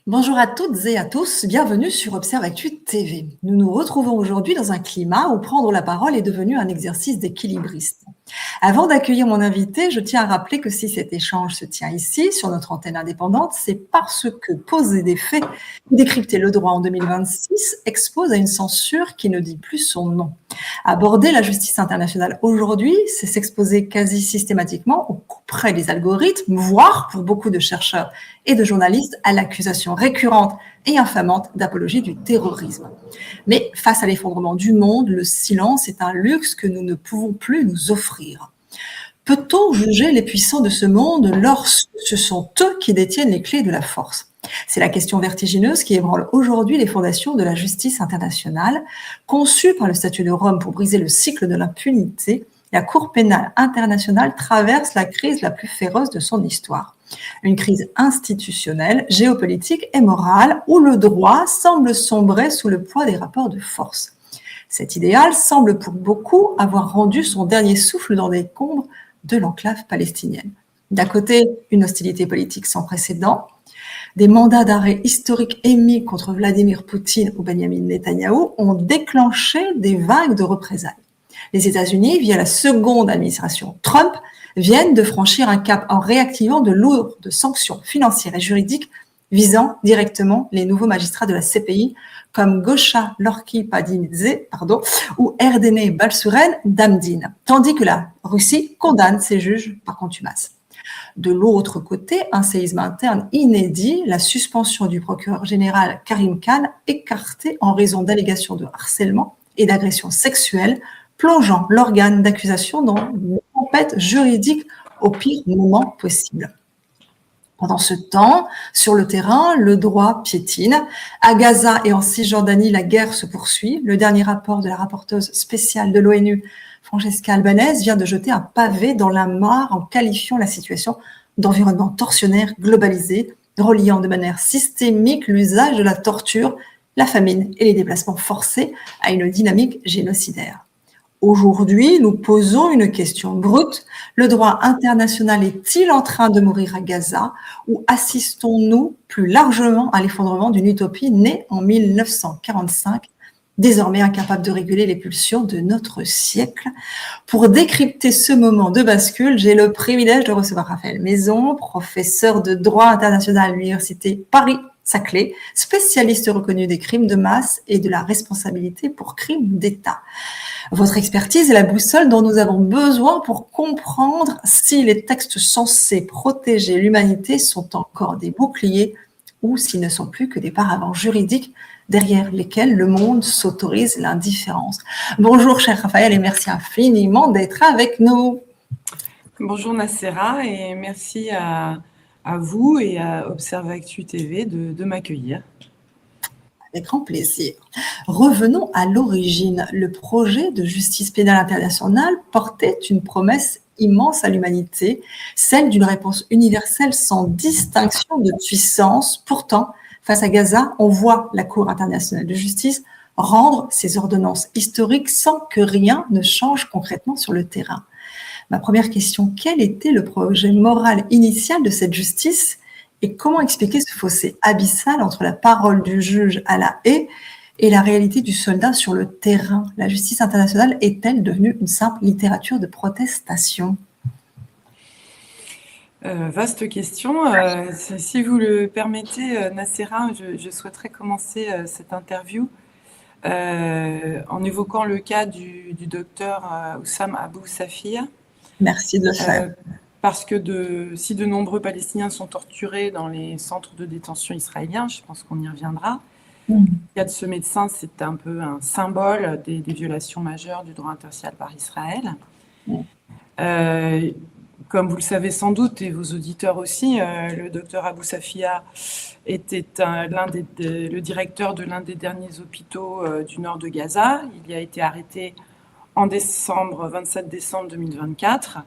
Bonjour à toutes et à tous, bienvenue sur Observe Actu TV. Nous nous retrouvons aujourd'hui dans un climat où prendre la parole est devenu un exercice d'équilibriste. Avant d'accueillir mon invité, je tiens à rappeler que si cet échange se tient ici, sur notre antenne indépendante, c'est parce que poser des faits ou décrypter le droit en 2026 expose à une censure qui ne dit plus son nom. Aborder la justice internationale aujourd'hui, c'est s'exposer quasi systématiquement au coup près des algorithmes, voire, pour beaucoup de chercheurs et de journalistes, à l'accusation récurrente et infamante d'apologie du terrorisme. Mais face à l'effondrement du monde, le silence est un luxe que nous ne pouvons plus nous offrir. Peut-on juger les puissants de ce monde lorsque ce sont eux qui détiennent les clés de la force? C'est la question vertigineuse qui ébranle aujourd'hui les fondations de la justice internationale. Conçue par le statut de Rome pour briser le cycle de l'impunité, la Cour pénale internationale traverse la crise la plus féroce de son histoire. Une crise institutionnelle, géopolitique et morale où le droit semble sombrer sous le poids des rapports de force. Cet idéal semble pour beaucoup avoir rendu son dernier souffle dans les décombres de l'enclave palestinienne. D'un côté, une hostilité politique sans précédent, des mandats d'arrêt historiques émis contre Vladimir Poutine ou Benjamin Netanyahou ont déclenché des vagues de représailles. Les États-Unis, via la seconde administration Trump, viennent de franchir un cap en réactivant de lourdes sanctions financières et juridiques visant directement les nouveaux magistrats de la CPI comme Gosha Lorki-Padidze ou Erdene Balsuren Damdin, tandis que la Russie condamne ses juges par contumace. De l'autre côté, un séisme interne inédit, la suspension du procureur général Karim Khan, écarté en raison d'allégations de harcèlement et d'agression sexuelle, plongeant l'organe d'accusation dans une tempête juridique au pire moment possible. Pendant ce temps, sur le terrain, le droit piétine. À Gaza et en Cisjordanie, la guerre se poursuit. Le dernier rapport de la rapporteuse spéciale de l'ONU, Francesca Albanese, vient de jeter un pavé dans la mare en qualifiant la situation d'environnement tortionnaire globalisé, reliant de manière systémique l'usage de la torture, la famine et les déplacements forcés à une dynamique génocidaire. Aujourd'hui, nous posons une question brute. Le droit international est-il en train de mourir à Gaza ou assistons-nous plus largement à l'effondrement d'une utopie née en 1945, désormais incapable de réguler les pulsions de notre siècle? Pour décrypter ce moment de bascule, j'ai le privilège de recevoir Raphaël Maison, professeur de droit international à l'Université Paris-Saclay, spécialiste reconnu des crimes de masse et de la responsabilité pour crimes d'État. Votre expertise est la boussole dont nous avons besoin pour comprendre si les textes censés protéger l'humanité sont encore des boucliers ou s'ils ne sont plus que des paravents juridiques derrière lesquels le monde s'autorise l'indifférence. Bonjour cher Raphaël et merci infiniment d'être avec nous. Bonjour Nacera et merci à vous et à Observe Actu TV de m'accueillir. Avec grand plaisir. Revenons à l'origine. Le projet de justice pénale internationale portait une promesse immense à l'humanité, celle d'une réponse universelle sans distinction de puissance. Pourtant, face à Gaza, on voit la Cour internationale de justice rendre ses ordonnances historiques sans que rien ne change concrètement sur le terrain. Ma première question, quel était le projet moral initial de cette justice et comment expliquer ce fossé abyssal entre la parole du juge à la haie et la réalité du soldat sur le terrain? La justice internationale est-elle devenue une simple littérature de protestation? Vaste question. Si vous le permettez, Nacera, je souhaiterais commencer cette interview en évoquant le cas du docteur Oussam Abou Safia. Merci de le faire. Parce que si de nombreux Palestiniens sont torturés dans les centres de détention israéliens, je pense qu'on y reviendra, le cas de ce médecin, c'est un peu un symbole des violations majeures du droit international par Israël. Comme vous le savez sans doute, et vos auditeurs aussi, le docteur Abou Safia était le directeur de l'un des derniers hôpitaux du nord de Gaza. Il a été arrêté en 27 décembre 2024.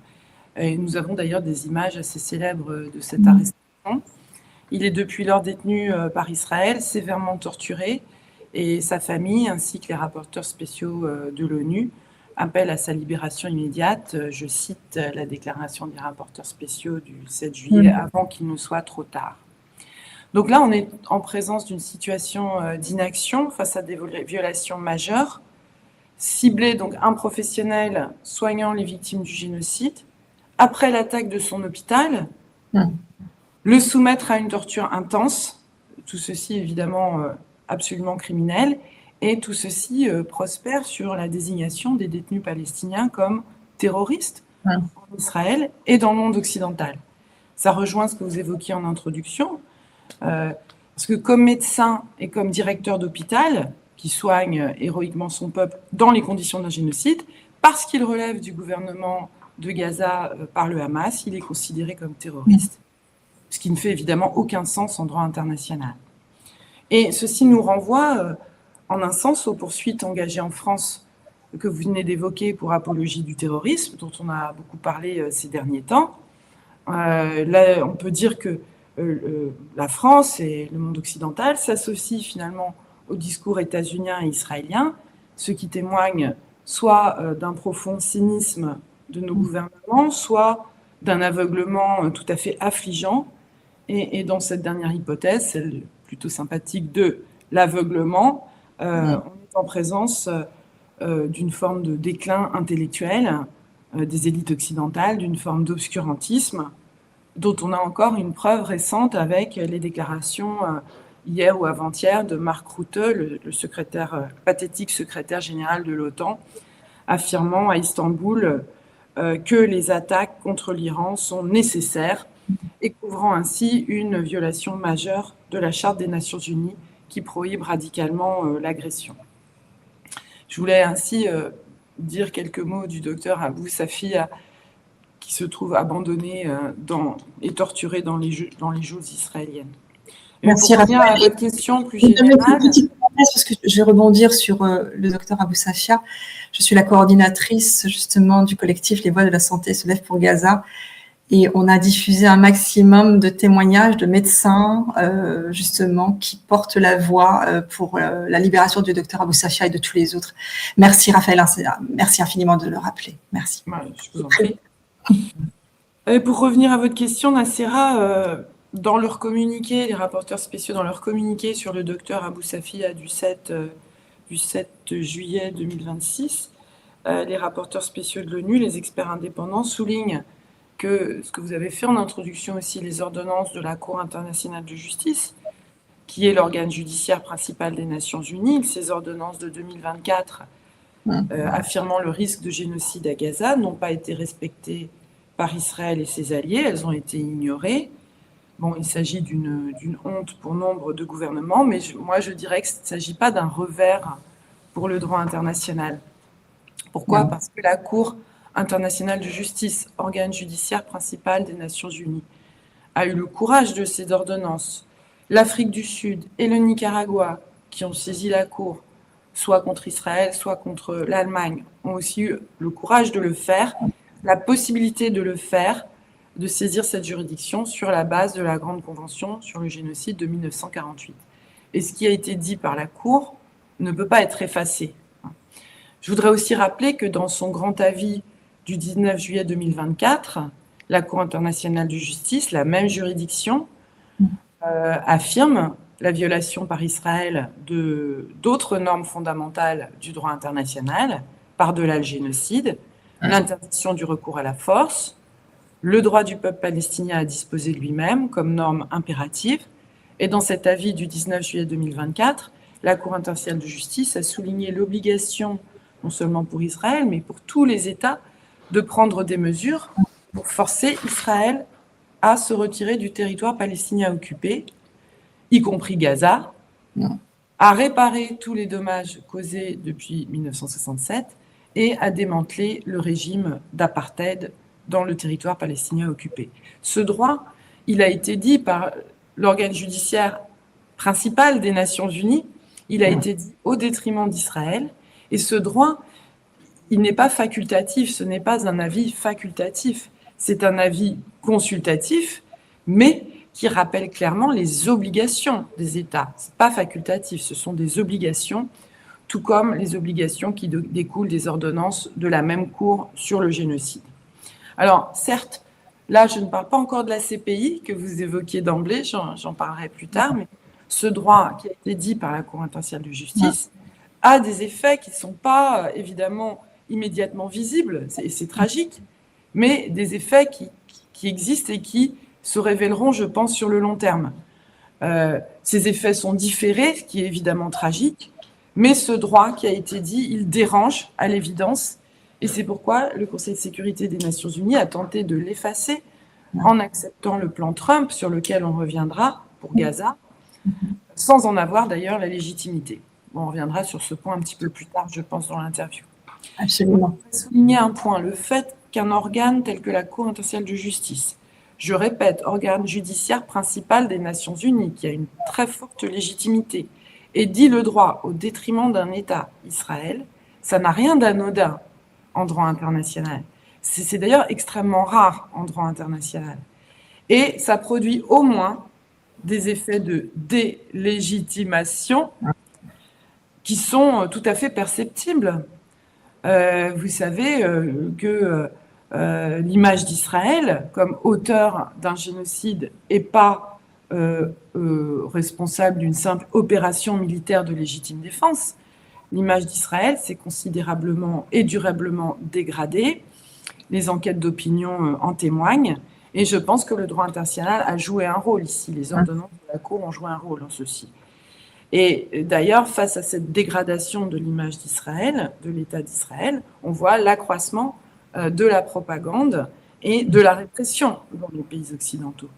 Et nous avons d'ailleurs des images assez célèbres de cette arrestation. Il est depuis lors détenu par Israël, sévèrement torturé, et sa famille, ainsi que les rapporteurs spéciaux de l'ONU, appellent à sa libération immédiate. Je cite la déclaration des rapporteurs spéciaux du 7 juillet, avant qu'il ne soit trop tard. Donc là, on est en présence d'une situation d'inaction face à des violations majeures, ciblées donc un professionnel soignant les victimes du génocide, après l'attaque de son hôpital, le soumettre à une torture intense, tout ceci évidemment absolument criminel, et tout ceci prospère sur la désignation des détenus palestiniens comme terroristes en Israël et dans le monde occidental. Ça rejoint ce que vous évoquiez en introduction, parce que comme médecin et comme directeur d'hôpital, qui soigne héroïquement son peuple dans les conditions d'un génocide, parce qu'il relève du gouvernement de Gaza par le Hamas, il est considéré comme terroriste, ce qui ne fait évidemment aucun sens en droit international. Et ceci nous renvoie en un sens aux poursuites engagées en France que vous venez d'évoquer pour apologie du terrorisme, dont on a beaucoup parlé ces derniers temps. Là, on peut dire que la France et le monde occidental s'associent finalement au discours états-unien et israélien, ce qui témoigne soit d'un profond cynisme de nos gouvernements, soit d'un aveuglement tout à fait affligeant. Et dans cette dernière hypothèse, celle plutôt sympathique de l'aveuglement, on est en présence d'une forme de déclin intellectuel des élites occidentales, d'une forme d'obscurantisme, dont on a encore une preuve récente avec les déclarations hier ou avant-hier de Mark Rutte, le pathétique secrétaire général de l'OTAN, affirmant à Istanbul que les attaques contre l'Iran sont nécessaires et couvrant ainsi une violation majeure de la Charte des Nations Unies qui prohibe radicalement l'agression. Je voulais ainsi dire quelques mots du docteur Abou Safia, qui se trouve abandonné et torturé dans les geôles israéliennes. Merci, pour revenir à votre question plus générale. Parce que je vais rebondir sur le docteur Abou Safia. Je suis la coordinatrice justement du collectif Les Voix de la Santé se lèvent pour Gaza. Et on a diffusé un maximum de témoignages de médecins, justement, qui portent la voix pour la libération du docteur Abou Safia et de tous les autres. Merci Raphaël, merci infiniment de le rappeler. Merci. Je vous en prie. Pour revenir à votre question, Nassera, dans leur communiqué, les rapporteurs spéciaux, dans leur communiqué sur le docteur Abou Safia du 7 juillet 2026, les rapporteurs spéciaux de l'ONU, les experts indépendants, soulignent que ce que vous avez fait en introduction aussi, les ordonnances de la Cour internationale de justice, qui est l'organe judiciaire principal des Nations Unies, ces ordonnances de 2024 affirmant le risque de génocide à Gaza n'ont pas été respectées par Israël et ses alliés, elles ont été ignorées. Bon, il s'agit d'une honte pour nombre de gouvernements, mais moi je dirais qu'il ne s'agit pas d'un revers pour le droit international. Pourquoi ? Parce que la Cour internationale de justice, organe judiciaire principal des Nations Unies, a eu le courage de ces ordonnances. L'Afrique du Sud et le Nicaragua, qui ont saisi la Cour, soit contre Israël, soit contre l'Allemagne, ont aussi eu le courage de le faire, la possibilité de le faire, de saisir cette juridiction sur la base de la Grande Convention sur le génocide de 1948. Et ce qui a été dit par la Cour ne peut pas être effacé. Je voudrais aussi rappeler que dans son grand avis du 19 juillet 2024, la Cour internationale de justice, la même juridiction, affirme la violation par Israël d'autres normes fondamentales du droit international, par-delà le génocide, l'interdiction du recours à la force, le droit du peuple palestinien à disposer de lui-même comme norme impérative. Et dans cet avis du 19 juillet 2024, la Cour internationale de justice a souligné l'obligation, non seulement pour Israël, mais pour tous les États, de prendre des mesures pour forcer Israël à se retirer du territoire palestinien occupé, y compris Gaza, à réparer tous les dommages causés depuis 1967 et à démanteler le régime d'apartheid dans le territoire palestinien occupé. Ce droit, il a été dit par l'organe judiciaire principal des Nations Unies, il a été dit au détriment d'Israël, et ce droit, il n'est pas facultatif, ce n'est pas un avis facultatif, c'est un avis consultatif, mais qui rappelle clairement les obligations des États. Ce n'est pas facultatif, ce sont des obligations, tout comme les obligations qui découlent des ordonnances de la même Cour sur le génocide. Alors, certes, là, je ne parle pas encore de la CPI que vous évoquiez d'emblée, j'en parlerai plus tard, mais ce droit qui a été dit par la Cour internationale de justice a des effets qui ne sont pas évidemment immédiatement visibles, c'est tragique, mais des effets qui existent et qui se révéleront, je pense, sur le long terme. Ces effets sont différés, ce qui est évidemment tragique, mais ce droit qui a été dit, il dérange à l'évidence, et c'est pourquoi le Conseil de sécurité des Nations Unies a tenté de l'effacer en acceptant le plan Trump, sur lequel on reviendra pour Gaza, sans en avoir d'ailleurs la légitimité. Bon, on reviendra sur ce point un petit peu plus tard, je pense, dans l'interview. Absolument. Je voudrais souligner un point, le fait qu'un organe tel que la Cour internationale de justice, je répète, organe judiciaire principal des Nations Unies, qui a une très forte légitimité, et dit le droit au détriment d'un État, Israël, ça n'a rien d'anodin en droit international. C'est d'ailleurs extrêmement rare en droit international. Et ça produit au moins des effets de délégitimation qui sont tout à fait perceptibles. Vous savez que l'image d'Israël comme auteur d'un génocide et pas responsable d'une simple opération militaire de légitime défense. L'image d'Israël s'est considérablement et durablement dégradée. Les enquêtes d'opinion en témoignent. Et je pense que le droit international a joué un rôle ici. Les ordonnances de la Cour ont joué un rôle en ceci. Et d'ailleurs, face à cette dégradation de l'image d'Israël, de l'État d'Israël, on voit l'accroissement de la propagande et de la répression dans les pays occidentaux.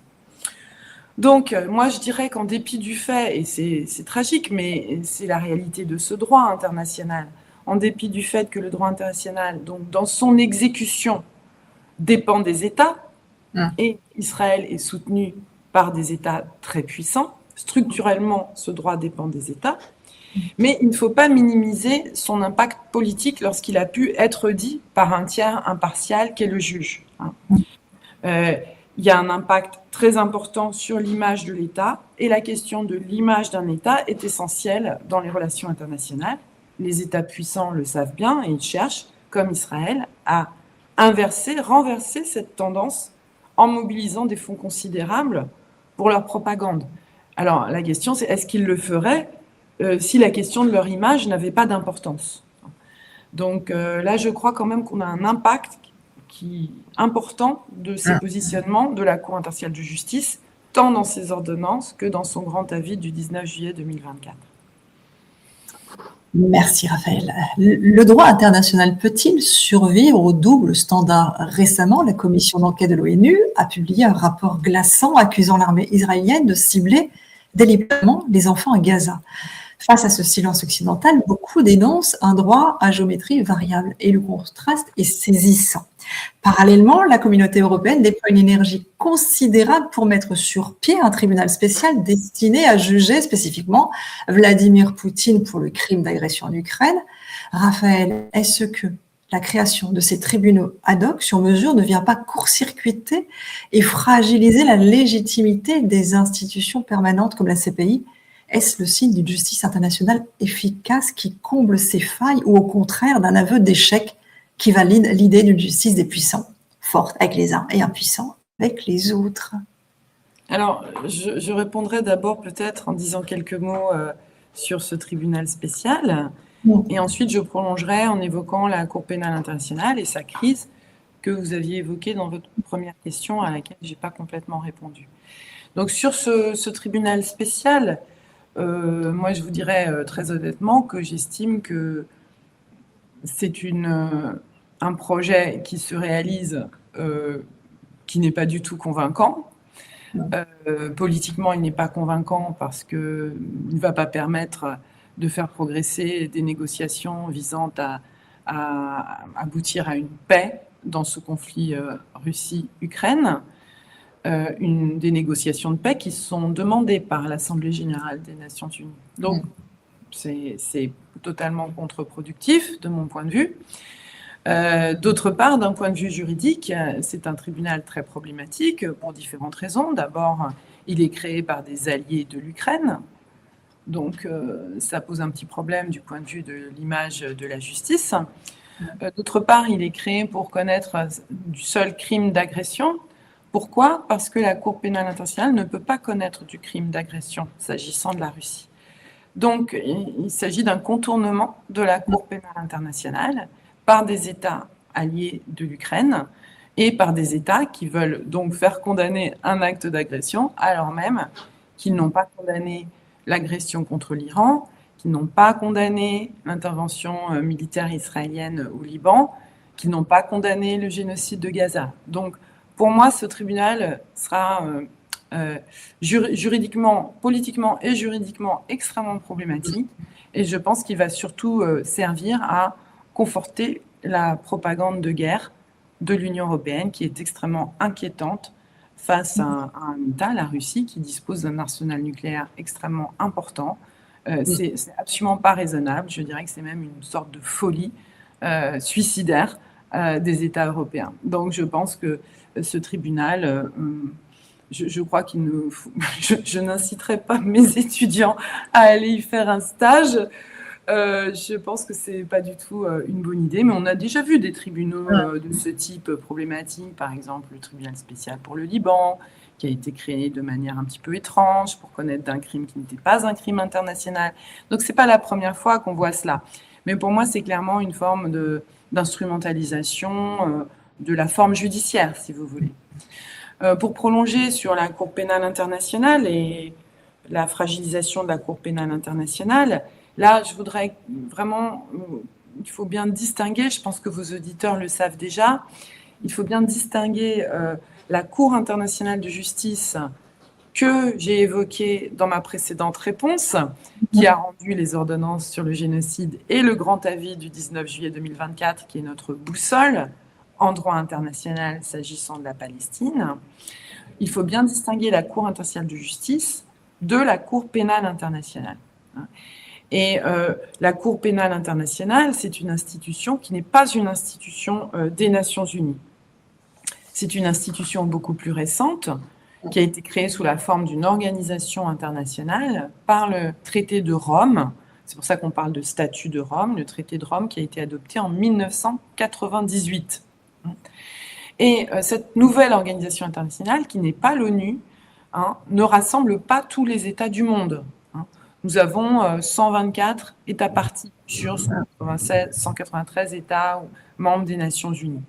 Donc, moi, je dirais qu'en dépit du fait, et c'est tragique, mais c'est la réalité de ce droit international, en dépit du fait que le droit international, donc dans son exécution, dépend des États, et Israël est soutenu par des États très puissants, structurellement, ce droit dépend des États, mais il ne faut pas minimiser son impact politique lorsqu'il a pu être dit par un tiers impartial qu'est le juge. Il y a un impact très important sur l'image de l'État, et la question de l'image d'un État est essentielle dans les relations internationales. Les États puissants le savent bien, et ils cherchent, comme Israël, à renverser cette tendance en mobilisant des fonds considérables pour leur propagande. Alors, la question, c'est est-ce qu'ils le feraient si la question de leur image n'avait pas d'importance. Donc là, je crois quand même qu'on a un impact important de ces positionnements de la Cour internationale de justice, tant dans ses ordonnances que dans son grand avis du 19 juillet 2024. Merci Raphaël. Le droit international peut-il survivre au double standard? Récemment, la commission d'enquête de l'ONU a publié un rapport glaçant accusant l'armée israélienne de cibler délibérément les enfants à Gaza. Face à ce silence occidental, beaucoup dénoncent un droit à géométrie variable et le contraste est saisissant. Parallèlement, la communauté européenne déploie une énergie considérable pour mettre sur pied un tribunal spécial destiné à juger spécifiquement Vladimir Poutine pour le crime d'agression en Ukraine. Raphaël, est-ce que la création de ces tribunaux ad hoc sur mesure ne vient pas court-circuiter et fragiliser la légitimité des institutions permanentes comme la CPI? Est-ce le signe d'une justice internationale efficace qui comble ces failles ou au contraire d'un aveu d'échec qui valide l'idée d'une justice des puissants, forte avec les uns et impuissants avec les autres? Alors, je répondrai d'abord peut-être en disant quelques mots sur ce tribunal spécial, et ensuite je prolongerai en évoquant la Cour pénale internationale et sa crise que vous aviez évoquée dans votre première question à laquelle je n'ai pas complètement répondu. Donc sur ce tribunal spécial, moi je vous dirais très honnêtement que j'estime que c'est un projet qui se réalise, qui n'est pas du tout convaincant. Politiquement, il n'est pas convaincant parce qu'il ne va pas permettre de faire progresser des négociations visant à aboutir à une paix dans ce conflit Russie-Ukraine. Des négociations de paix qui sont demandées par l'Assemblée générale des Nations unies. Donc, c'est totalement contre-productif de mon point de vue. D'autre part, d'un point de vue juridique, c'est un tribunal très problématique pour différentes raisons. D'abord, il est créé par des alliés de l'Ukraine, donc ça pose un petit problème du point de vue de l'image de la justice. D'autre part, il est créé pour connaître du seul crime d'agression, Pourquoi? Parce que la Cour pénale internationale ne peut pas connaître du crime d'agression s'agissant de la Russie. Donc, il s'agit d'un contournement de la Cour pénale internationale par des États alliés de l'Ukraine et par des États qui veulent donc faire condamner un acte d'agression alors même qu'ils n'ont pas condamné l'agression contre l'Iran, qu'ils n'ont pas condamné l'intervention militaire israélienne au Liban, qu'ils n'ont pas condamné le génocide de Gaza. Donc, pour moi, ce tribunal sera juridiquement, politiquement et juridiquement extrêmement problématique. Et je pense qu'il va surtout servir à conforter la propagande de guerre de l'Union européenne qui est extrêmement inquiétante face à un État, la Russie, qui dispose d'un arsenal nucléaire extrêmement important. C'est absolument pas raisonnable. Je dirais que c'est même une sorte de folie suicidaire des États européens. Donc je pense que ce tribunal, je crois qu'il ne faut, je n'inciterai pas mes étudiants à aller y faire un stage. Je pense que c'est pas du tout une bonne idée, mais on a déjà vu des tribunaux de ce type problématique, par exemple le tribunal spécial pour le Liban, qui a été créé de manière un petit peu étrange pour connaître d'un crime qui n'était pas un crime international. Donc c'est pas la première fois qu'on voit cela. Mais pour moi, c'est clairement une forme d'instrumentalisation de la forme judiciaire, si vous voulez. Pour prolonger sur la Cour pénale internationale et la fragilisation de la Cour pénale internationale, là, je voudrais vraiment, il faut bien distinguer, je pense que vos auditeurs le savent déjà, il faut bien distinguer la Cour internationale de justice que j'ai évoquée dans ma précédente réponse, qui a rendu les ordonnances sur le génocide et le grand avis du 19 juillet 2024, qui est notre boussole en droit international s'agissant de la Palestine. Il faut bien distinguer la Cour internationale de justice de la Cour pénale internationale. Et la Cour pénale internationale, c'est une institution qui n'est pas une institution des Nations Unies. C'est une institution beaucoup plus récente qui a été créée sous la forme d'une organisation internationale par le traité de Rome. C'est pour ça qu'on parle de statut de Rome, le traité de Rome qui a été adopté en 1998. Et cette nouvelle organisation internationale, qui n'est pas l'ONU, ne rassemble pas tous les États du monde. Nous avons 124 États parties sur 193 États membres des Nations Unies.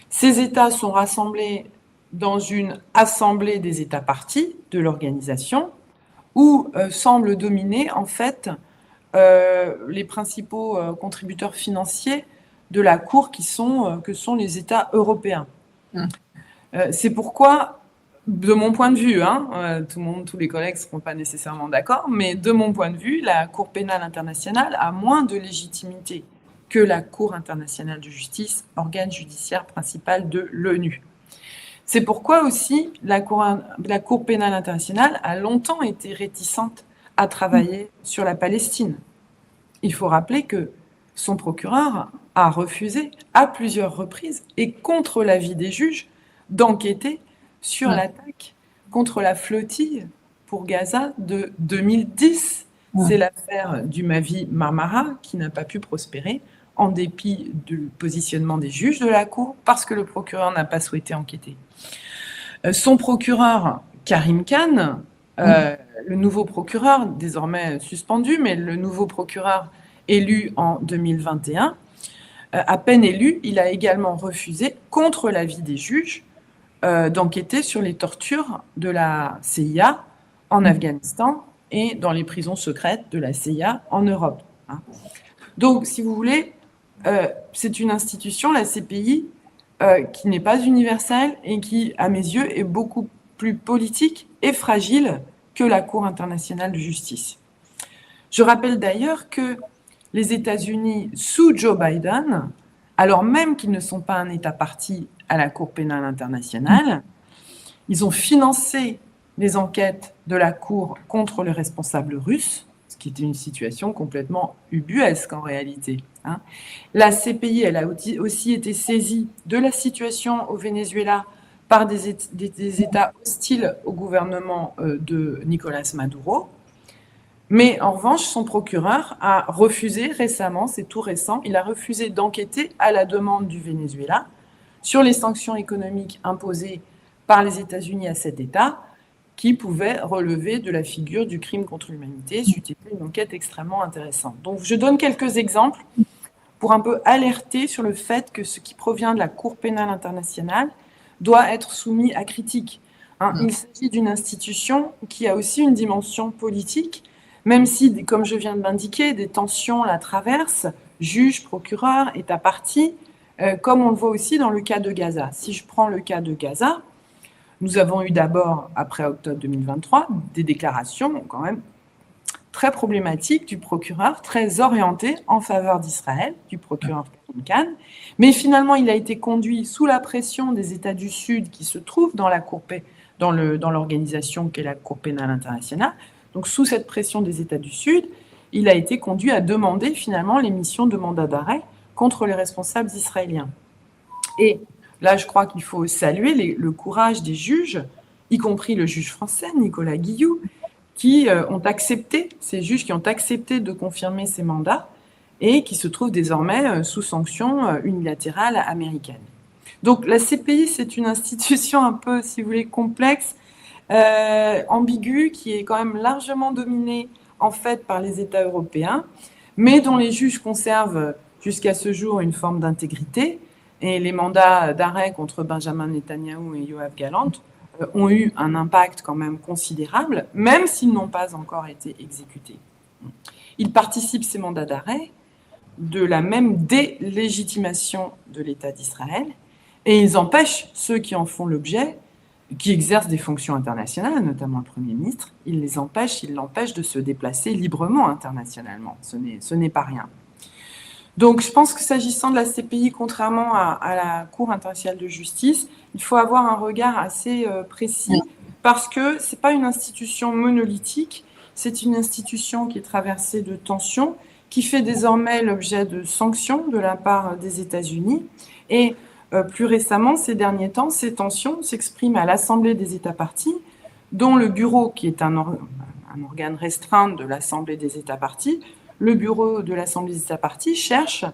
Ces États sont rassemblés dans une assemblée des États parties de l'organisation où semblent dominer en fait les principaux contributeurs financiers de la Cour que sont les États européens. C'est pourquoi, de mon point de vue, tous les collègues ne seront pas nécessairement d'accord, mais de mon point de vue, la Cour pénale internationale a moins de légitimité que la Cour internationale de justice, organe judiciaire principal de l'ONU. C'est pourquoi aussi la Cour pénale internationale a longtemps été réticente à travailler sur la Palestine. Il faut rappeler que son procureur a refusé à plusieurs reprises et contre l'avis des juges d'enquêter sur l'attaque contre la flottille pour Gaza de 2010. C'est l'affaire du Mavi Marmara qui n'a pas pu prospérer en dépit du positionnement des juges de la Cour parce que le procureur n'a pas souhaité enquêter. Son procureur, Karim Khan, le nouveau procureur, désormais suspendu, mais le nouveau procureur élu en 2021, à peine élu, il a également refusé, contre l'avis des juges, d'enquêter sur les tortures de la CIA en Afghanistan et dans les prisons secrètes de la CIA en Europe. Donc, si vous voulez, c'est une institution, la CPI, qui n'est pas universelle et qui, à mes yeux, est beaucoup plus politique et fragile que la Cour internationale de justice. Je rappelle d'ailleurs que les États-Unis, sous Joe Biden, alors même qu'ils ne sont pas un État parti à la Cour pénale internationale, ils ont financé les enquêtes de la Cour contre les responsables russes, ce qui était une situation complètement ubuesque en réalité. La CPI, elle a aussi été saisie de la situation au Venezuela par des États hostiles au gouvernement de Nicolás Maduro. Mais en revanche, son procureur a refusé récemment, c'est tout récent, il a refusé d'enquêter à la demande du Venezuela sur les sanctions économiques imposées par les États-Unis à cet État qui pouvait relever de la figure du crime contre l'humanité. C'était une enquête extrêmement intéressante. Donc, je donne quelques exemples pour un peu alerter sur le fait que ce qui provient de la Cour pénale internationale doit être soumis à critique. Il s'agit d'une institution qui a aussi une dimension politique, même si, comme je viens de l'indiquer, des tensions la traversent, juges, procureurs, États parties, comme on le voit aussi dans le cas de Gaza. Si je prends le cas de Gaza, nous avons eu d'abord, après octobre 2023, des déclarations quand même très problématiques du procureur, très orientées en faveur d'Israël, du procureur Khan. Mais finalement, il a été conduit sous la pression des États du Sud qui se trouvent dans l'organisation qu'est la Cour pénale internationale. Donc, sous cette pression des États du Sud, il a été conduit à demander finalement l'émission de mandat d'arrêt contre les responsables israéliens. Et là, je crois qu'il faut saluer le courage des juges, y compris le juge français, Nicolas Guilloux, qui ont accepté, ces juges qui ont accepté de confirmer ces mandats et qui se trouvent désormais sous sanction unilatérale américaine. Donc la CPI, c'est une institution un peu, si vous voulez, complexe, ambiguë, qui est quand même largement dominée en fait par les États européens, mais dont les juges conservent jusqu'à ce jour une forme d'intégrité. Et les mandats d'arrêt contre Benjamin Netanyahou et Yoav Gallant ont eu un impact quand même considérable, même s'ils n'ont pas encore été exécutés. Ils participent, ces mandats d'arrêt, de la même délégitimation de l'État d'Israël, et ils empêchent ceux qui en font l'objet, qui exercent des fonctions internationales, notamment le Premier ministre, ils l'empêchent de se déplacer librement internationalement. Ce n'est pas rien. Donc, je pense que s'agissant de la CPI, contrairement à la Cour internationale de justice, il faut avoir un regard assez précis parce que ce n'est pas une institution monolithique, c'est une institution qui est traversée de tensions, qui fait désormais l'objet de sanctions de la part des États-Unis. Et plus récemment, ces derniers temps, ces tensions s'expriment à l'Assemblée des États parties, dont le bureau, qui est un organe restreint de l'Assemblée des États parties, le bureau de l'Assemblée des États parties cherche,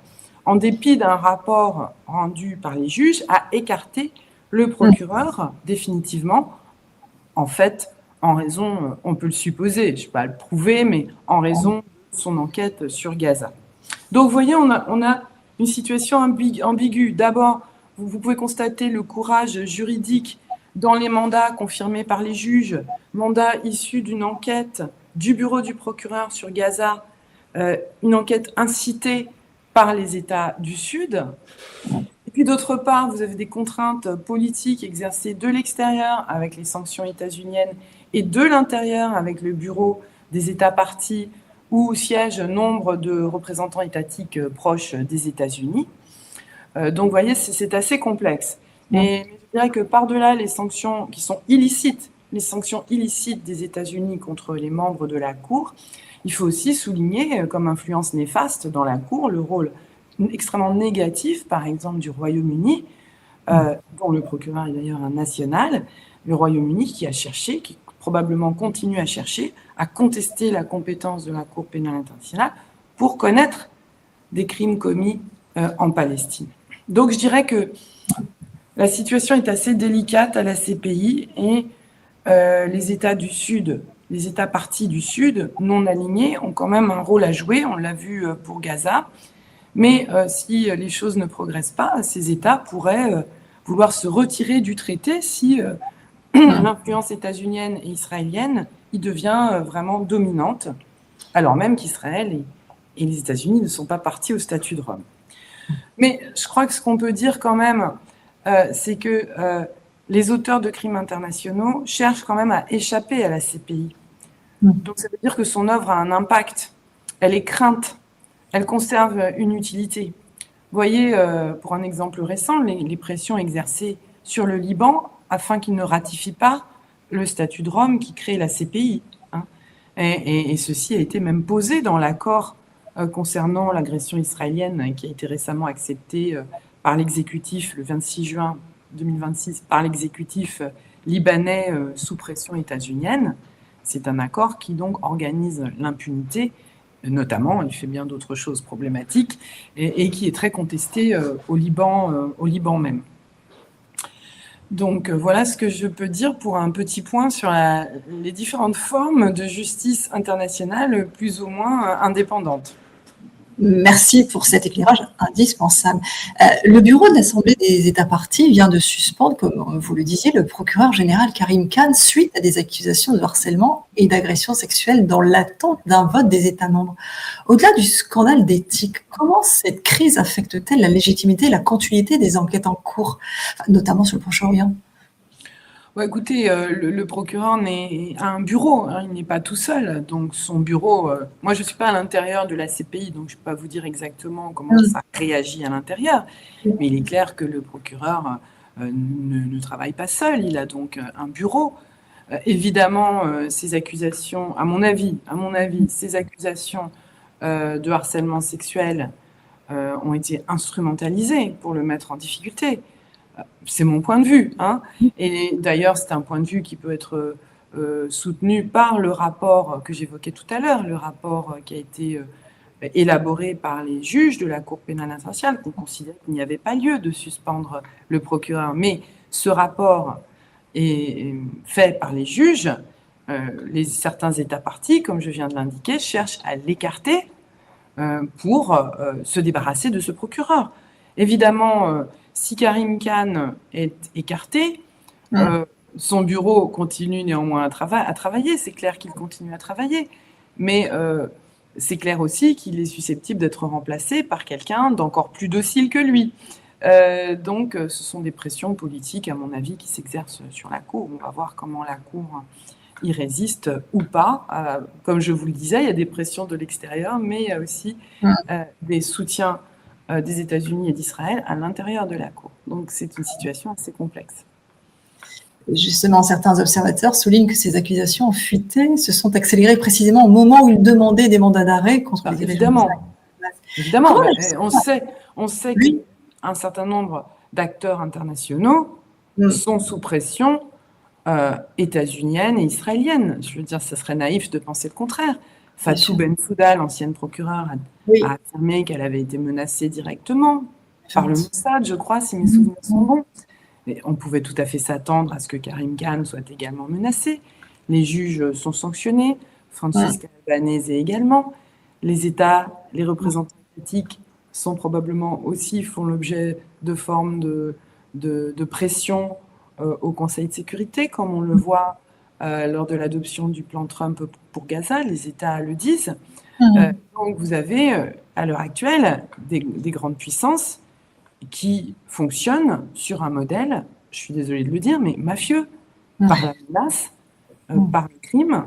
en dépit d'un rapport rendu par les juges, à écarter le procureur définitivement, en fait, en raison, on peut le supposer, je ne vais pas le prouver, mais en raison de son enquête sur Gaza. Donc, vous voyez, on a une situation ambiguë. D'abord, vous pouvez constater le courage juridique dans les mandats confirmés par les juges, mandats issus d'une enquête du bureau du procureur sur Gaza, une enquête incitée par les États du Sud. Et puis d'autre part, vous avez des contraintes politiques exercées de l'extérieur avec les sanctions états-uniennes et de l'intérieur avec le bureau des États parties où siègent nombre de représentants étatiques proches des États-Unis. Donc, vous voyez, c'est assez complexe. Et je dirais que par-delà les sanctions qui sont illicites, les sanctions illicites des États-Unis contre les membres de la Cour, il faut aussi souligner comme influence néfaste dans la Cour le rôle extrêmement négatif, par exemple, du Royaume-Uni, dont le procureur est d'ailleurs un national, le Royaume-Uni qui a cherché, qui probablement continue à chercher, à contester la compétence de la Cour pénale internationale pour connaître des crimes commis en Palestine. Donc je dirais que la situation est assez délicate à la CPI et les États du Sud, les États parties du Sud non alignés ont quand même un rôle à jouer, on l'a vu pour Gaza, mais si les choses ne progressent pas, ces États pourraient vouloir se retirer du traité si l'influence états-unienne et israélienne y devient vraiment dominante, alors même qu'Israël et les États-Unis ne sont pas partis au statut de Rome. Mais je crois que ce qu'on peut dire quand même, c'est que les auteurs de crimes internationaux cherchent quand même à échapper à la CPI. Donc ça veut dire que son œuvre a un impact, elle est crainte, elle conserve une utilité. Vous voyez, pour un exemple récent, les pressions exercées sur le Liban afin qu'il ne ratifie pas le statut de Rome qui crée la CPI. Et ceci a été même posé dans l'accord concernant l'agression israélienne qui a été récemment accepté par l'exécutif le 26 juin 2026 par l'exécutif libanais sous pression états-unienne. C'est un accord qui donc organise l'impunité, notamment, il fait bien d'autres choses problématiques, et qui est très contesté au Liban même. Donc voilà ce que je peux dire pour un petit point sur les différentes formes de justice internationale plus ou moins indépendantes. Merci pour cet éclairage indispensable. Le bureau de l'Assemblée des États parties vient de suspendre, comme vous le disiez, le procureur général Karim Khan suite à des accusations de harcèlement et d'agression sexuelle dans l'attente d'un vote des États membres. Au-delà du scandale d'éthique, comment cette crise affecte-t-elle la légitimité et la continuité des enquêtes en cours, notamment sur le Proche-Orient? Ouais, écoutez, le procureur a un bureau, hein, il n'est pas tout seul. Donc son bureau, moi je ne suis pas à l'intérieur de la CPI, donc je ne peux pas vous dire exactement comment ça réagit à l'intérieur. Mais il est clair que le procureur ne travaille pas seul, il a donc un bureau. Évidemment, ces accusations, à mon avis, ces accusations de harcèlement sexuel ont été instrumentalisées pour le mettre en difficulté. C'est mon point de vue, hein. Et d'ailleurs, c'est un point de vue qui peut être soutenu par le rapport que j'évoquais tout à l'heure, le rapport qui a été élaboré par les juges de la Cour pénale internationale, qu'on considère qu'il n'y avait pas lieu de suspendre le procureur. Mais ce rapport est fait par les juges. Certains États parties, comme je viens de l'indiquer, cherchent à l'écarter pour se débarrasser de ce procureur. Évidemment, si Karim Khan est écarté, son bureau continue néanmoins à travailler. C'est clair qu'il continue à travailler. Mais c'est clair aussi qu'il est susceptible d'être remplacé par quelqu'un d'encore plus docile que lui. Donc, ce sont des pressions politiques, à mon avis, qui s'exercent sur la Cour. On va voir comment la Cour y résiste ou pas. Comme je vous le disais, il y a des pressions de l'extérieur, mais il y a aussi des soutiens des États-Unis et d'Israël à l'intérieur de la Cour. Donc, c'est une situation assez complexe. Justement, certains observateurs soulignent que ces accusations ont fuité, se sont accélérées précisément au moment où ils demandaient des mandats d'arrêt contre les dirigeants. Évidemment, on sait qu'un certain nombre d'acteurs internationaux sont sous pression états-unienne et israélienne. Je veux dire, ce serait naïf de penser le contraire. Fatou Bensouda, l'ancienne procureure, a affirmé qu'elle avait été menacée directement par le Mossad, je crois, si mes souvenirs sont bons. Et on pouvait tout à fait s'attendre à ce que Karim Khan soit également menacé. Les juges sont sanctionnés, Francisca Albanese également. Les États, les représentants politiques sont probablement aussi, font l'objet de formes de pression au Conseil de sécurité, comme on le voit lors de l'adoption du plan Trump pour Gaza, les États le disent. Donc vous avez, à l'heure actuelle, des grandes puissances qui fonctionnent sur un modèle, je suis désolée de le dire, mais mafieux, par la menace, par le crime,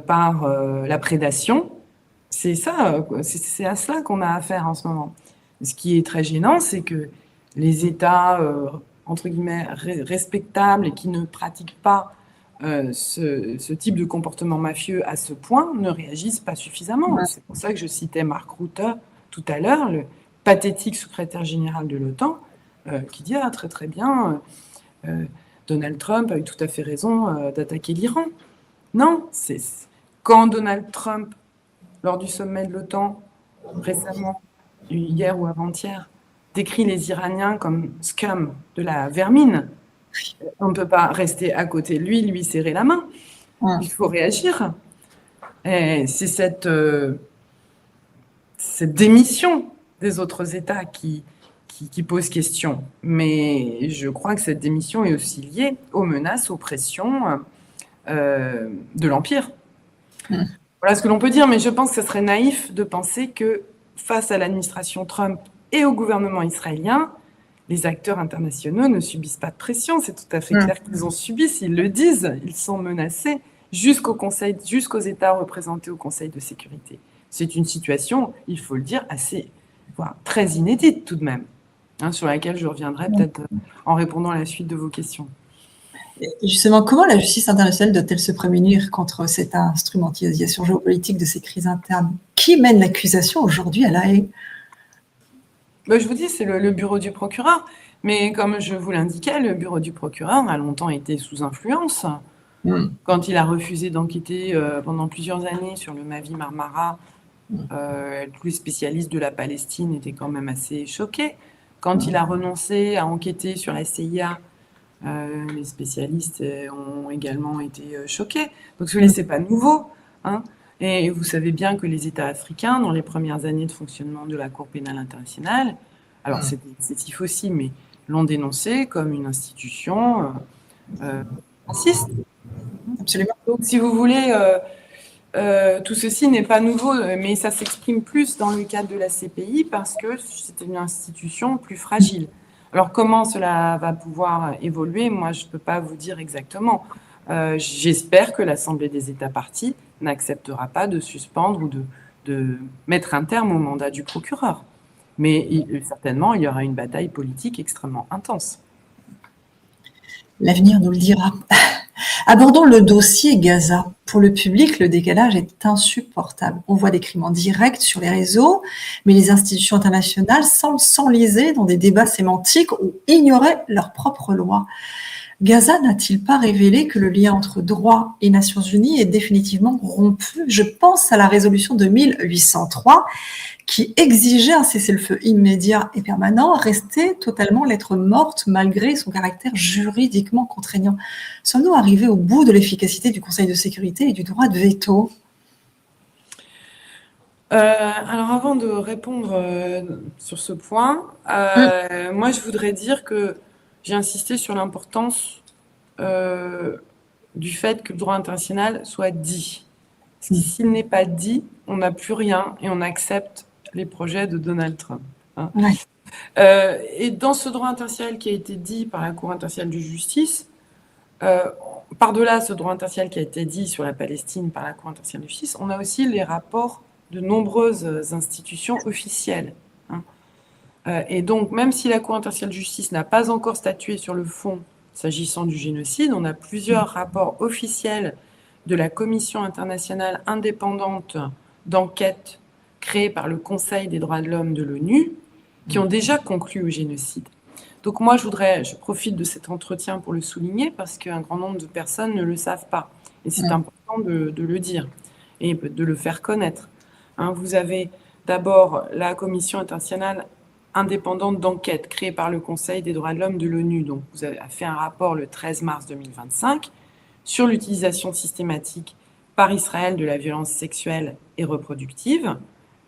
par la prédation. C'est ça, c'est à cela qu'on a affaire en ce moment. Ce qui est très gênant, c'est que les États, entre guillemets, respectables et qui ne pratiquent pas ce type de comportement mafieux à ce point ne réagissent pas suffisamment. C'est pour ça que je citais Mark Rutte tout à l'heure, le pathétique secrétaire général de l'OTAN, qui dit très très bien, Donald Trump a eu tout à fait raison d'attaquer l'Iran. Non, c'est quand Donald Trump, lors du sommet de l'OTAN, récemment, hier ou avant-hier, décrit les Iraniens comme scum, de la vermine, on ne peut pas rester à côté de lui serrer la main. Il faut réagir. Et c'est cette démission des autres États qui pose question. Mais je crois que cette démission est aussi liée aux menaces, aux pressions de l'Empire. Voilà ce que l'on peut dire, mais je pense que ce serait naïf de penser que face à l'administration Trump et au gouvernement israélien, les acteurs internationaux ne subissent pas de pression. C'est tout à fait clair qu'ils en subissent, ils le disent, ils sont menacés jusqu'aux États représentés au Conseil de sécurité. C'est une situation, il faut le dire, très inédite tout de même, sur laquelle je reviendrai peut-être en répondant à la suite de vos questions. Et justement, comment la justice internationale doit-elle se prémunir contre cette instrumentalisation géopolitique de ces crises internes? Qui mène l'accusation aujourd'hui à La Haye? Je vous dis, c'est le bureau du procureur. Mais comme je vous l'indiquais, le bureau du procureur a longtemps été sous influence. Quand il a refusé d'enquêter pendant plusieurs années sur le Mavi Marmara, tous les spécialistes de la Palestine étaient quand même assez choqués. Quand il a renoncé à enquêter sur la CIA Les spécialistes ont également été choqués. Donc, ce n'est pas nouveau, hein. Et vous savez bien que les États africains, dans les premières années de fonctionnement de la Cour pénale internationale, alors c'était excessif aussi, mais l'ont dénoncé comme une institution raciste. Absolument. Donc, si vous voulez, tout ceci n'est pas nouveau, mais ça s'exprime plus dans le cadre de la CPI parce que c'est une institution plus fragile. Alors, comment cela va pouvoir évoluer? Moi, je ne peux pas vous dire exactement. J'espère que l'Assemblée des États parties n'acceptera pas de suspendre ou de mettre un terme au mandat du procureur. Mais certainement, il y aura une bataille politique extrêmement intense. L'avenir nous le dira. Abordons le dossier Gaza. Pour le public, le décalage est insupportable. On voit des crimes en direct sur les réseaux, mais les institutions internationales semblent s'enliser dans des débats sémantiques ou ignorer leurs propres lois. Gaza n'a-t-il pas révélé que le lien entre droit et Nations Unies est définitivement rompu? Je pense à la résolution de 1803 qui exigeait un cessez-le-feu immédiat et permanent, restait totalement lettre morte malgré son caractère juridiquement contraignant. Sommes-nous arrivés au bout de l'efficacité du Conseil de sécurité et du droit de veto? Alors avant de répondre sur ce point, moi je voudrais dire que j'ai insisté sur l'importance du fait que le droit international soit dit. Parce que s'il n'est pas dit, on n'a plus rien et on accepte les projets de Donald Trump, hein. Ouais. Et dans ce droit international qui a été dit par la Cour internationale de justice, par-delà ce droit international qui a été dit sur la Palestine par la Cour internationale de justice, on a aussi les rapports de nombreuses institutions officielles, hein. Et donc, même si la Cour internationale de justice n'a pas encore statué sur le fond s'agissant du génocide, on a plusieurs rapports officiels de la Commission internationale indépendante d'enquête créée par le Conseil des droits de l'homme de l'ONU qui ont déjà conclu au génocide. Donc moi, je profite de cet entretien pour le souligner parce qu'un grand nombre de personnes ne le savent pas. Et c'est important de le dire et de le faire connaître. Hein, vous avez d'abord la Commission internationale indépendante d'enquête créée par le Conseil des droits de l'homme de l'ONU. Donc vous avez fait un rapport le 13 mars 2025 sur l'utilisation systématique par Israël de la violence sexuelle et reproductive.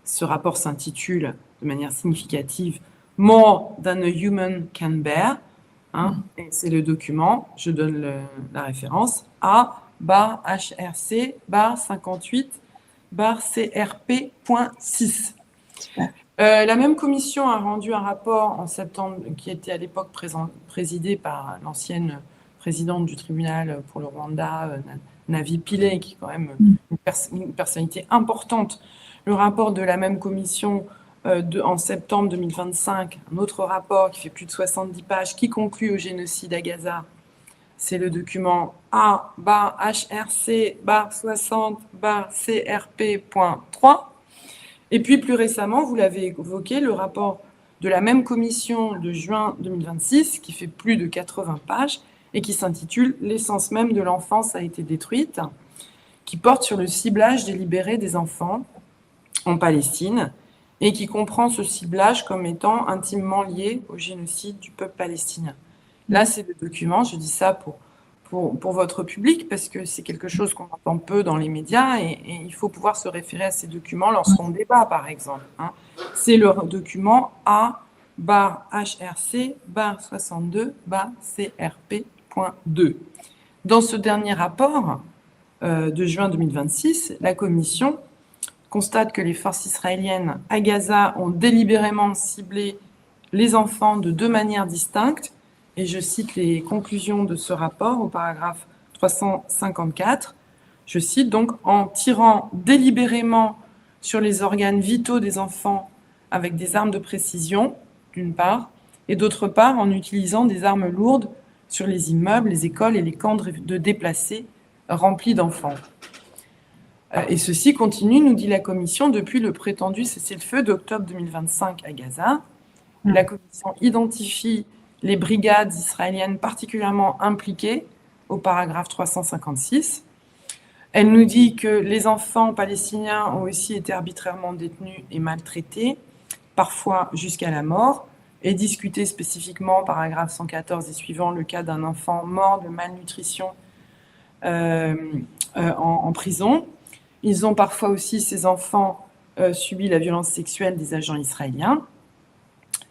Ce rapport s'intitule de manière significative « More than a human can bear », hein, et c'est le document, je donne la référence, A/58/58/CRP.6. La même commission a rendu un rapport en septembre qui était à l'époque présidé par l'ancienne présidente du tribunal pour le Rwanda, Navi Pillay, qui est quand même une personnalité importante. Le rapport de la même commission en septembre 2025, un autre rapport qui fait plus de 70 pages, qui conclut au génocide à Gaza. C'est le document A/HRC/60/CRP.3. Et puis plus récemment, vous l'avez évoqué, le rapport de la même commission de juin 2026, qui fait plus de 80 pages, et qui s'intitule « L'essence même de l'enfance a été détruite », qui porte sur le ciblage délibéré des enfants en Palestine, et qui comprend ce ciblage comme étant intimement lié au génocide du peuple palestinien. Là, c'est le document, je dis ça pour votre public, parce que c'est quelque chose qu'on entend peu dans les médias, et il faut pouvoir se référer à ces documents lorsqu'on débat, par exemple, hein. C'est le document A/HRC/62/CRP.2. Dans ce dernier rapport de juin 2026, la Commission constate que les forces israéliennes à Gaza ont délibérément ciblé les enfants de deux manières distinctes, et je cite les conclusions de ce rapport au paragraphe 354. Je cite donc « en tirant délibérément sur les organes vitaux des enfants avec des armes de précision, d'une part, et d'autre part en utilisant des armes lourdes sur les immeubles, les écoles et les camps de déplacés remplis d'enfants ». Et ceci continue, nous dit la Commission, depuis le prétendu cessez-le-feu d'octobre 2025 à Gaza. La Commission identifie les brigades israéliennes particulièrement impliquées au paragraphe 356. Elle nous dit que les enfants palestiniens ont aussi été arbitrairement détenus et maltraités, parfois jusqu'à la mort, et discuté spécifiquement, paragraphe 114 et suivant, le cas d'un enfant mort de malnutrition en prison. Ils ont parfois aussi, ces enfants, subi la violence sexuelle des agents israéliens.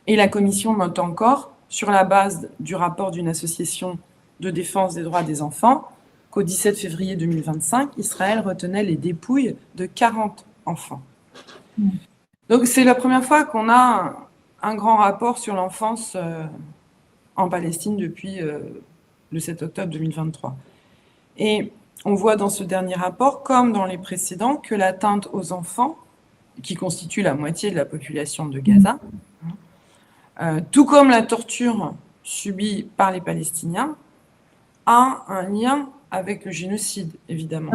Et la commission note encore, sur la base du rapport d'une association de défense des droits des enfants, qu'au 17 février 2025, Israël retenait les dépouilles de 40 enfants. Donc c'est la première fois qu'on a un grand rapport sur l'enfance en Palestine depuis le 7 octobre 2023. Et on voit dans ce dernier rapport, comme dans les précédents, que l'atteinte aux enfants, qui constitue la moitié de la population de Gaza, tout comme la torture subie par les Palestiniens, a un lien avec le génocide, évidemment.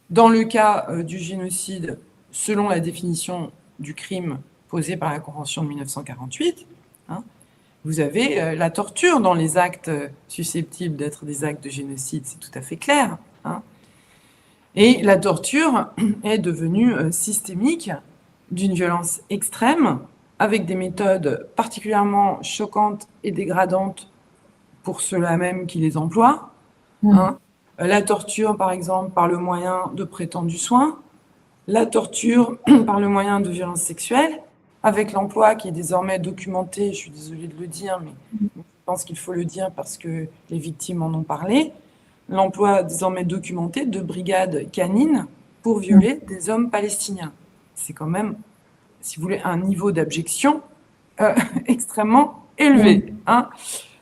Dans le cas du génocide, selon la définition du crime posée par la Convention de 1948, vous avez la torture dans les actes susceptibles d'être des actes de génocide, c'est tout à fait clair. Et la torture est devenue systémique, d'une violence extrême, avec des méthodes particulièrement choquantes et dégradantes pour ceux-là même qui les emploient. La torture, par exemple, par le moyen de prétendus soins, la torture par le moyen de violences sexuelles, avec l'emploi qui est désormais documenté, je suis désolée de le dire, mais je pense qu'il faut le dire parce que les victimes en ont parlé, l'emploi désormais documenté de brigades canines pour violer des hommes palestiniens. C'est quand même, si vous voulez, un niveau d'abjection extrêmement élevé.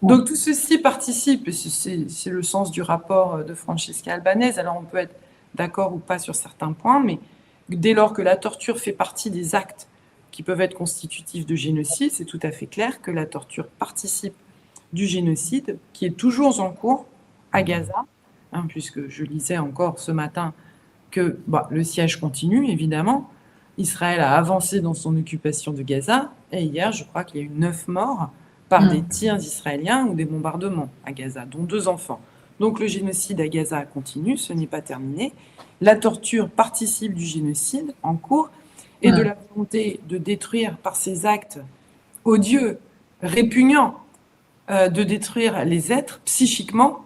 Donc tout ceci participe, et c'est le sens du rapport de Francesca Albanese, alors on peut être d'accord ou pas sur certains points, mais dès lors que la torture fait partie des actes qui peuvent être constitutifs de génocide, c'est tout à fait clair que la torture participe du génocide qui est toujours en cours à Gaza, puisque je lisais encore ce matin que le siège continue, évidemment. Israël a avancé dans son occupation de Gaza, et hier, je crois qu'il y a eu 9 morts par des tirs israéliens ou des bombardements à Gaza, dont 2 enfants. Donc le génocide à Gaza continue, ce n'est pas terminé. La torture participe du génocide en cours et de la volonté de détruire par ces actes odieux, répugnants, de détruire les êtres psychiquement,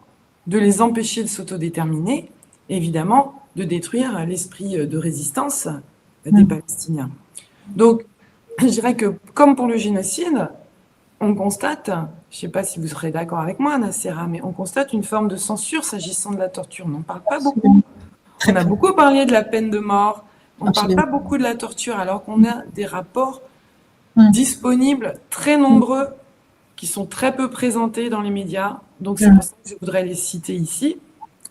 de les empêcher de s'autodéterminer, évidemment, de détruire l'esprit de résistance des Palestiniens. Donc, je dirais que, comme pour le génocide, on constate, je ne sais pas si vous serez d'accord avec moi, Nacera, mais on constate une forme de censure s'agissant de la torture. On n'en parle pas beaucoup. On a beaucoup parlé de la peine de mort, on ne parle pas beaucoup de la torture, alors qu'on a des rapports disponibles, très nombreux, qui sont très peu présentés dans les médias. Donc c'est pour ça que je voudrais les citer ici,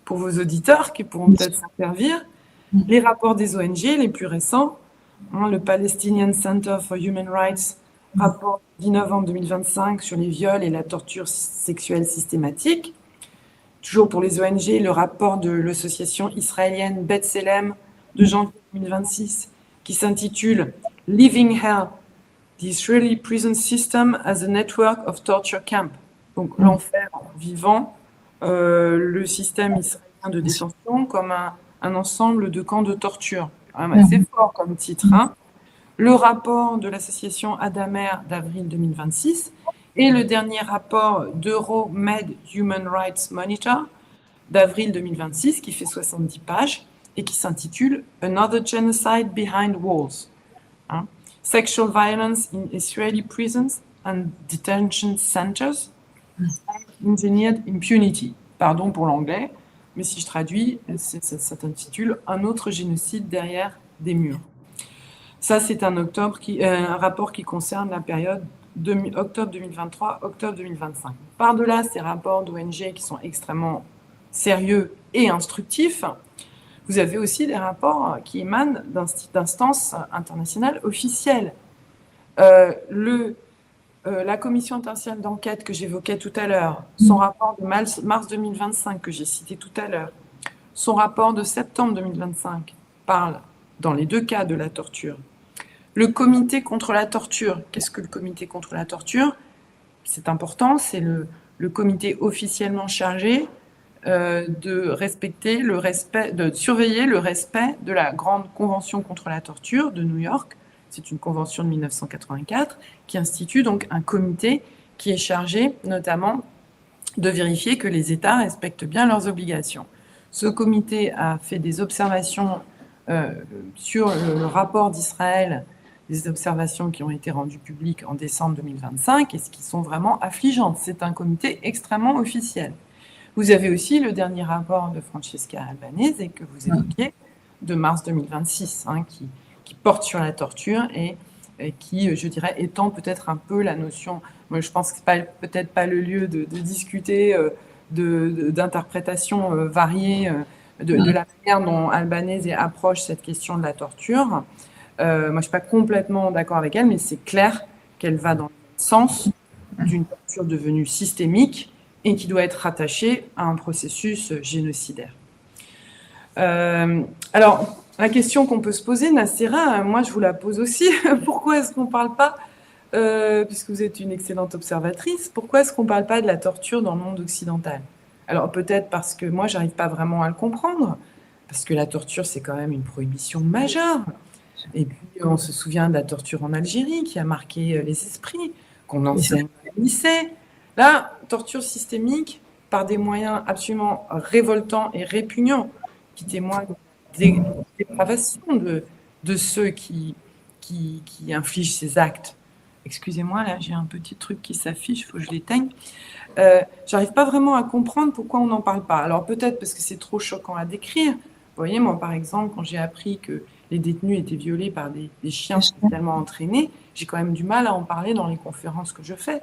pour vos auditeurs qui pourront peut-être s'en servir. Les rapports des ONG les plus récents, le Palestinian Center for Human Rights, rapport 10 novembre 2025 sur les viols et la torture sexuelle systématique. Toujours pour les ONG, le rapport de l'association israélienne B'Tselem de janvier 2026 qui s'intitule « Living Hell, the Israeli Prison System as a Network of Torture Camp ». Donc l'enfer vivant, le système israélien de détention comme un ensemble de camps de torture. Assez fort comme titre. Le rapport de l'association Adamer d'avril 2026 et le dernier rapport d'Euromed Human Rights Monitor d'avril 2026 qui fait 70 pages et qui s'intitule « Another Genocide Behind Walls ». Sexual violence in Israeli prisons and detention centers and engineered impunity. Pardon pour l'anglais, mais si je traduis, ça s'intitule « Un autre génocide derrière des murs ». Ça, c'est un rapport qui concerne la période octobre 2023, octobre 2025. Par-delà ces rapports d'ONG qui sont extrêmement sérieux et instructifs, vous avez aussi des rapports qui émanent d'instances internationales officielles. La commission internationale d'enquête que j'évoquais tout à l'heure, son rapport de mars 2025 que j'ai cité tout à l'heure, son rapport de septembre 2025 parle, dans les 2 cas, de la torture. Le comité contre la torture, qu'est-ce que le comité contre la torture? C'est important, c'est le comité officiellement chargé de surveiller le respect de la Grande Convention contre la torture de New York, c'est une convention de 1984 qui institue donc un comité qui est chargé notamment de vérifier que les États respectent bien leurs obligations. Ce comité a fait des observations sur le rapport d'Israël, des observations qui ont été rendues publiques en décembre 2025 et qui sont vraiment affligeantes. C'est un comité extrêmement officiel. Vous avez aussi le dernier rapport de Francesca Albanese que vous évoquiez, de mars 2026, qui porte sur la torture et qui, je dirais, étend peut-être un peu la notion. Moi, je pense que ce n'est peut-être pas le lieu de discuter d'interprétations variées de la manière dont Albanese approche cette question de la torture. Moi, je ne suis pas complètement d'accord avec elle, mais c'est clair qu'elle va dans le sens d'une torture devenue systémique et qui doit être rattachée à un processus génocidaire. Alors, la question qu'on peut se poser, Nassera, moi je vous la pose aussi, pourquoi est-ce qu'on ne parle pas, puisque vous êtes une excellente observatrice, pourquoi est-ce qu'on ne parle pas de la torture dans le monde occidental? Alors peut-être parce que moi j'arrive pas vraiment à le comprendre, parce que la torture c'est quand même une prohibition majeure. Et puis on se souvient de la torture en Algérie qui a marqué les esprits, qu'on enseigne au lycée. Là, torture systémique par des moyens absolument révoltants et répugnants qui témoignent des dépravations de ceux qui infligent ces actes. Excusez-moi, là, j'ai un petit truc qui s'affiche, il faut que je l'éteigne. J'arrive pas vraiment à comprendre pourquoi on n'en parle pas. Alors peut-être parce que c'est trop choquant à décrire. Vous voyez, moi, par exemple, quand j'ai appris que les détenus étaient violés par des chiens spécialement entraînés, j'ai quand même du mal à en parler dans les conférences que je fais.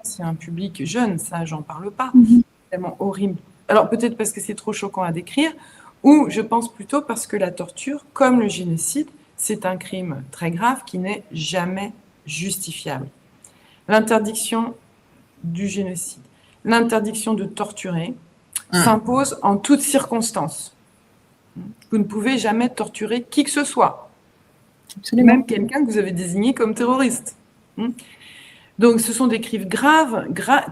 C'est un public jeune, ça, j'en parle pas. C'est tellement horrible. Alors peut-être parce que c'est trop choquant à décrire, ou je pense plutôt parce que la torture, comme le génocide, c'est un crime très grave qui n'est jamais justifiable. L'interdiction du génocide, l'interdiction de torturer s'impose en toutes circonstances. Vous ne pouvez jamais torturer qui que ce soit, absolument, même quelqu'un que vous avez désigné comme terroriste. Donc ce sont des crimes graves,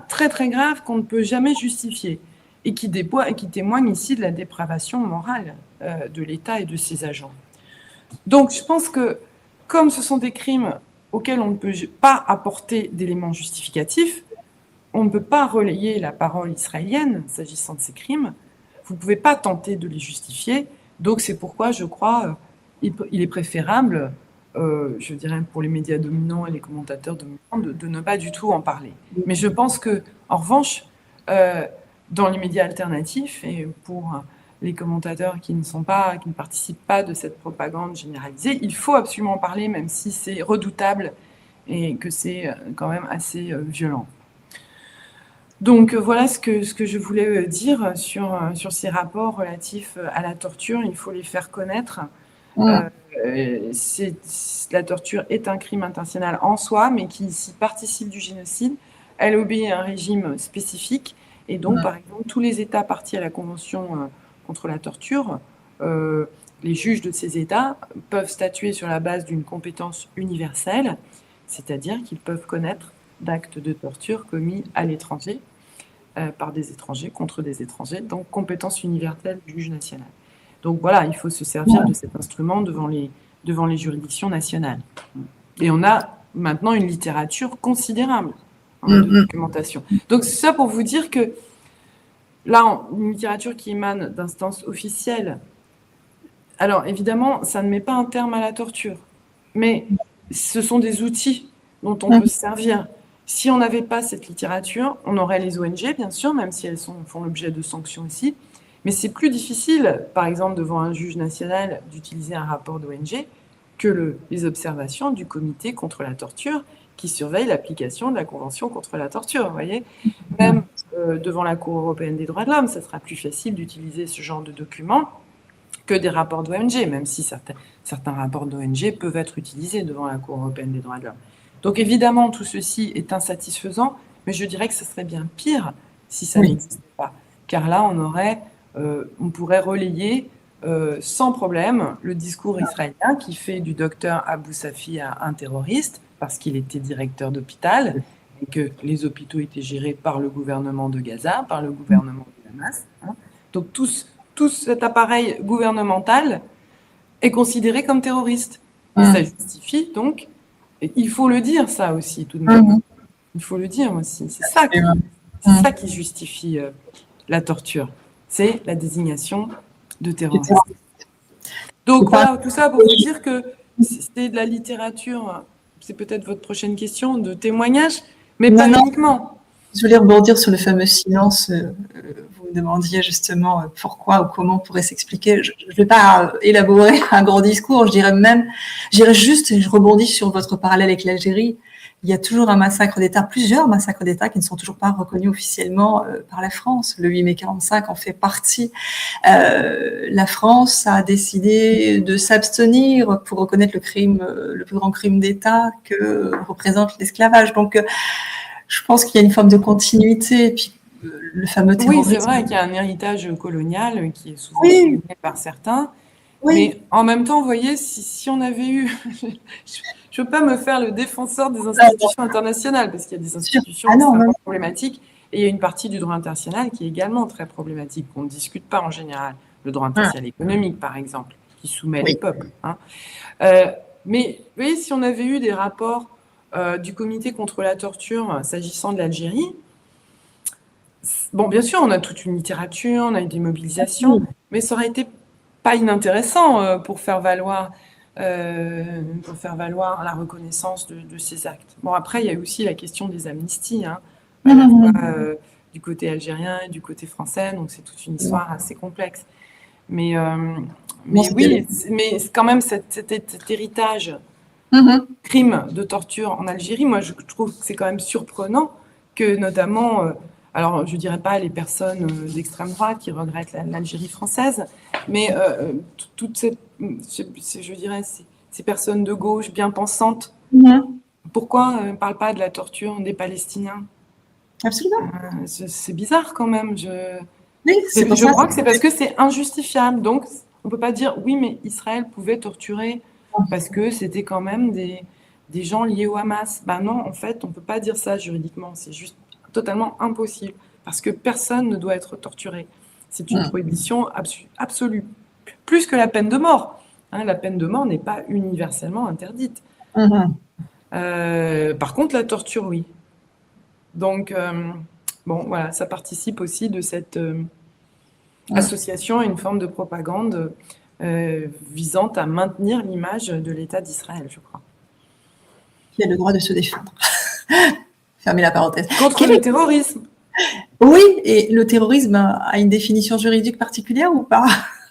très très graves, qu'on ne peut jamais justifier et qui témoignent ici de la dépravation morale de l'État et de ses agents. Donc je pense que comme ce sont des crimes auxquels on ne peut pas apporter d'éléments justificatifs, on ne peut pas relayer la parole israélienne s'agissant de ces crimes. Vous ne pouvez pas tenter de les justifier. Donc c'est pourquoi je crois il est préférable, je dirais pour les médias dominants et les commentateurs dominants, de ne pas du tout en parler. Mais je pense que, en revanche, dans les médias alternatifs et pour les commentateurs qui ne participent pas de cette propagande généralisée, il faut absolument en parler, même si c'est redoutable et que c'est quand même assez violent. Donc voilà ce que je voulais dire sur ces rapports relatifs à la torture. Il faut les faire connaître. La torture est un crime international en soi, mais qui ici participe du génocide. Elle obéit à un régime spécifique. Et donc, par exemple, tous les États partis à la Convention contre la torture, les juges de ces États peuvent statuer sur la base d'une compétence universelle, c'est-à-dire qu'ils peuvent connaître d'actes de torture commis à l'étranger, par des étrangers, contre des étrangers, donc compétence universelle du juge national. Donc voilà, il faut se servir de cet instrument devant les juridictions nationales. Et on a maintenant une littérature considérable de documentation. Donc c'est ça pour vous dire que là, une littérature qui émane d'instances officielles, alors évidemment, ça ne met pas un terme à la torture, mais ce sont des outils dont on peut se servir. Si on n'avait pas cette littérature, on aurait les ONG, bien sûr, même si elles font l'objet de sanctions aussi, mais c'est plus difficile, par exemple, devant un juge national, d'utiliser un rapport d'ONG que les observations du comité contre la torture qui surveille l'application de la Convention contre la torture, vous voyez. Même devant la Cour européenne des droits de l'homme, ça sera plus facile d'utiliser ce genre de documents que des rapports d'ONG, même si certains rapports d'ONG peuvent être utilisés devant la Cour européenne des droits de l'homme. Donc évidemment, tout ceci est insatisfaisant, mais je dirais que ce serait bien pire si ça n'existait pas. Car là, on pourrait relayer sans problème le discours israélien qui fait du docteur Abou Safia un terroriste parce qu'il était directeur d'hôpital et que les hôpitaux étaient gérés par le gouvernement de Gaza, par le gouvernement de Hamas. Donc tout cet appareil gouvernemental est considéré comme terroriste. Et ça justifie donc, et il faut le dire ça aussi tout de même, il faut le dire aussi, c'est ça qui justifie la torture, c'est la désignation de terroriste. Donc voilà, tout ça pour vous dire que c'est de la littérature, c'est peut-être votre prochaine question, de témoignage, mais pas uniquement. Je voulais rebondir sur le fameux silence. Vous me demandiez justement pourquoi ou comment on pourrait s'expliquer. Je ne vais pas élaborer un grand discours, j'irai juste, et je rebondis sur votre parallèle avec l'Algérie. Il y a toujours un massacre d'État, plusieurs massacres d'État qui ne sont toujours pas reconnus officiellement par la France. Le 8 mai 45 en fait partie. La France a décidé de s'abstenir pour reconnaître le crime, le plus grand crime d'État que représente l'esclavage. Donc, je pense qu'il y a une forme de continuité. Et puis, le fameux terrorisme. Oui, c'est vrai qu'il y a un héritage colonial qui est souvent souligné par certains. Oui. Mais en même temps, vous voyez, si on avait eu... je ne veux pas me faire le défenseur des institutions internationales, parce qu'il y a des institutions extrêmement problématiques, et il y a une partie du droit international qui est également très problématique, qu'on ne discute pas en général. Le droit international économique, par exemple, qui soumet les peuples. Hein. Mais vous voyez, si on avait eu des rapports du comité contre la torture s'agissant de l'Algérie, bon, bien sûr, on a toute une littérature, on a eu des mobilisations, mais ça aurait été pas inintéressant pour faire valoir la reconnaissance de ces actes. Bon, après, il y a aussi la question des amnisties, hein, à la fois du côté algérien et du côté français, donc c'est toute une histoire assez complexe. Mais oui, mais quand même cet héritage crime de torture en Algérie, moi je trouve que c'est quand même surprenant que notamment, alors je dirais pas les personnes d'extrême droite qui regrettent l'Algérie française, mais toutes je dirais ces personnes de gauche bien pensantes, pourquoi on ne parle pas de la torture des Palestiniens? Absolument. C'est bizarre quand même. Oui, je crois que c'est parce que c'est injustifiable. Donc, on ne peut pas dire oui, mais Israël pouvait torturer parce que c'était quand même des gens liés au Hamas. Ben non, en fait, on ne peut pas dire ça juridiquement. C'est juste totalement impossible parce que personne ne doit être torturé. C'est une prohibition absolue. Plus que la peine de mort. Hein, la peine de mort n'est pas universellement interdite. Par contre, la torture, oui. Donc, bon, voilà, ça participe aussi de cette association à une forme de propagande visant à maintenir l'image de l'État d'Israël, je crois. Qui a le droit de se défendre. Fermez la parenthèse. Contre le terrorisme. Oui, et le terrorisme a une définition juridique particulière ou pas?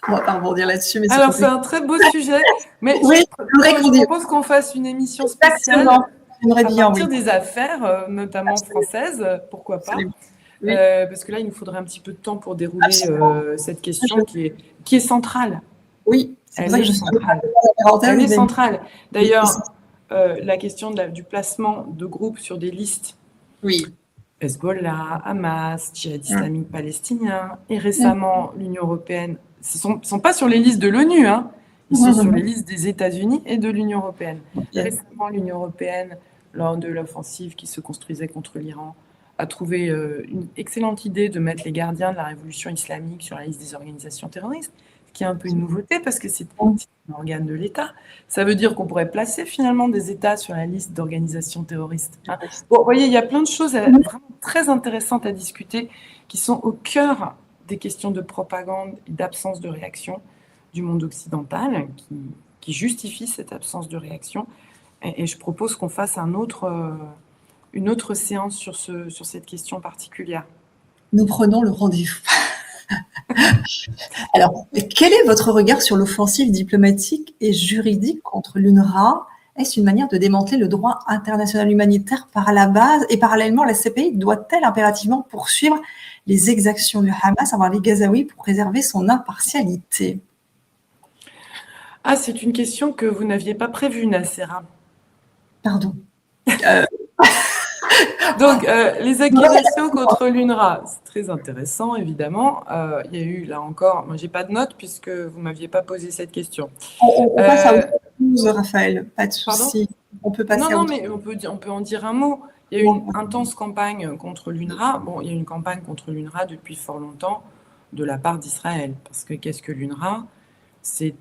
On va pas rebondir là-dessus. Mais alors, c'est un très beau sujet, mais je propose qu'on fasse une émission spéciale à partir des affaires, notamment françaises, pourquoi pas. Parce que là, il nous faudrait un petit peu de temps pour dérouler cette question qui est centrale. Oui, elle est centrale. Elle est centrale. D'ailleurs, la question du placement de groupes sur des listes, Hezbollah, Hamas, Djihad islamique palestinien, et récemment l'Union européenne, ce ne sont pas sur les listes de l'ONU, hein, ils sont sur les listes des États-Unis et de l'Union européenne. Récemment, l'Union européenne, lors de l'offensive qui se construisait contre l'Iran, a trouvé une excellente idée de mettre les gardiens de la révolution islamique sur la liste des organisations terroristes, ce qui est un peu une nouveauté parce que c'est un organe de l'État. Ça veut dire qu'on pourrait placer finalement des États sur la liste d'organisations terroristes. Hein. Bon, vous voyez, il y a plein de choses vraiment très intéressantes à discuter qui sont au cœur des questions de propagande et d'absence de réaction du monde occidental qui justifie cette absence de réaction. Et je propose qu'on fasse une autre séance sur cette question particulière. Nous prenons le rendez-vous. Alors, quel est votre regard sur l'offensive diplomatique et juridique contre l'UNRWA? Est-ce une manière de démanteler le droit international humanitaire par la base? Et parallèlement, la CPI doit-elle impérativement poursuivre les exactions du Hamas envers les Gazaouis pour préserver son impartialité? Ah, c'est une question que vous n'aviez pas prévue, Nassera. Pardon. Donc, les accusations contre l'UNRWA, c'est très intéressant, évidemment. Il y a eu, là encore, moi, j'ai pas de notes puisque vous m'aviez pas posé cette question. On passe à autre chose, Raphaël, pas de souci. On peut passer à autre chose. Mais on peut en dire un mot. Il y a eu une intense campagne contre l'UNRWA. Bon, il y a une campagne contre l'UNRWA depuis fort longtemps de la part d'Israël. Parce que qu'est-ce que l'UNRWA? C'est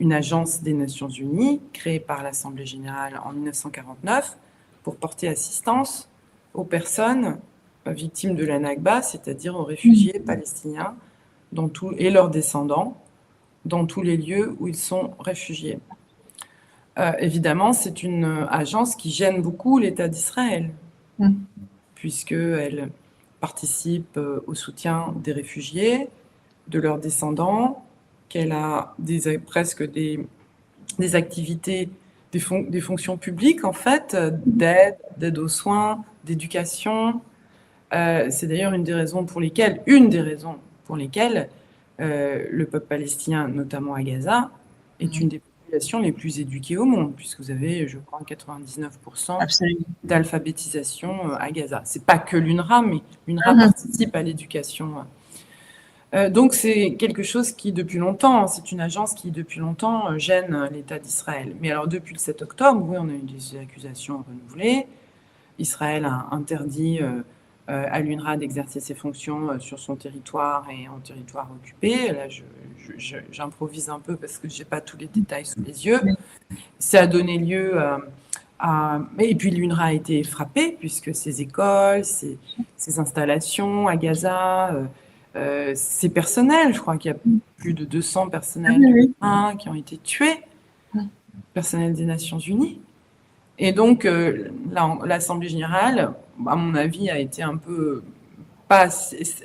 une agence des Nations Unies créée par l'Assemblée générale en 1949 pour porter assistance aux personnes victimes de la Nakba, c'est-à-dire aux réfugiés palestiniens et leurs descendants dans tous les lieux où ils sont réfugiés. Évidemment, c'est une agence qui gêne beaucoup l'État d'Israël, puisqu'elle participe au soutien des réfugiés, de leurs descendants, qu'elle a presque des activités, des fonctions publiques, en fait, d'aide aux soins, d'éducation. C'est d'ailleurs une des raisons pour lesquelles le peuple palestinien, notamment à Gaza, est une des populations les plus éduquées au monde, puisque vous avez, je crois, 99% d'alphabétisation à Gaza. C'est pas que l'UNRWA, mais l'UNRWA participe à l'éducation. Donc c'est quelque chose qui, depuis longtemps, c'est une agence qui, depuis longtemps, gêne l'État d'Israël. Mais alors, depuis le 7 octobre, oui, on a eu des accusations renouvelées. Israël a interdit à l'UNRWA d'exercer ses fonctions sur son territoire et en territoire occupé. Là, j'improvise un peu parce que je n'ai pas tous les détails sous les yeux. Ça a donné lieu et puis l'UNRWA a été frappée, puisque ses écoles, ses installations à Gaza, ses personnels, je crois qu'il y a plus de 200 personnels qui ont été tués, personnels des Nations Unies. Et donc, l'Assemblée générale, à mon avis, a été un peu pas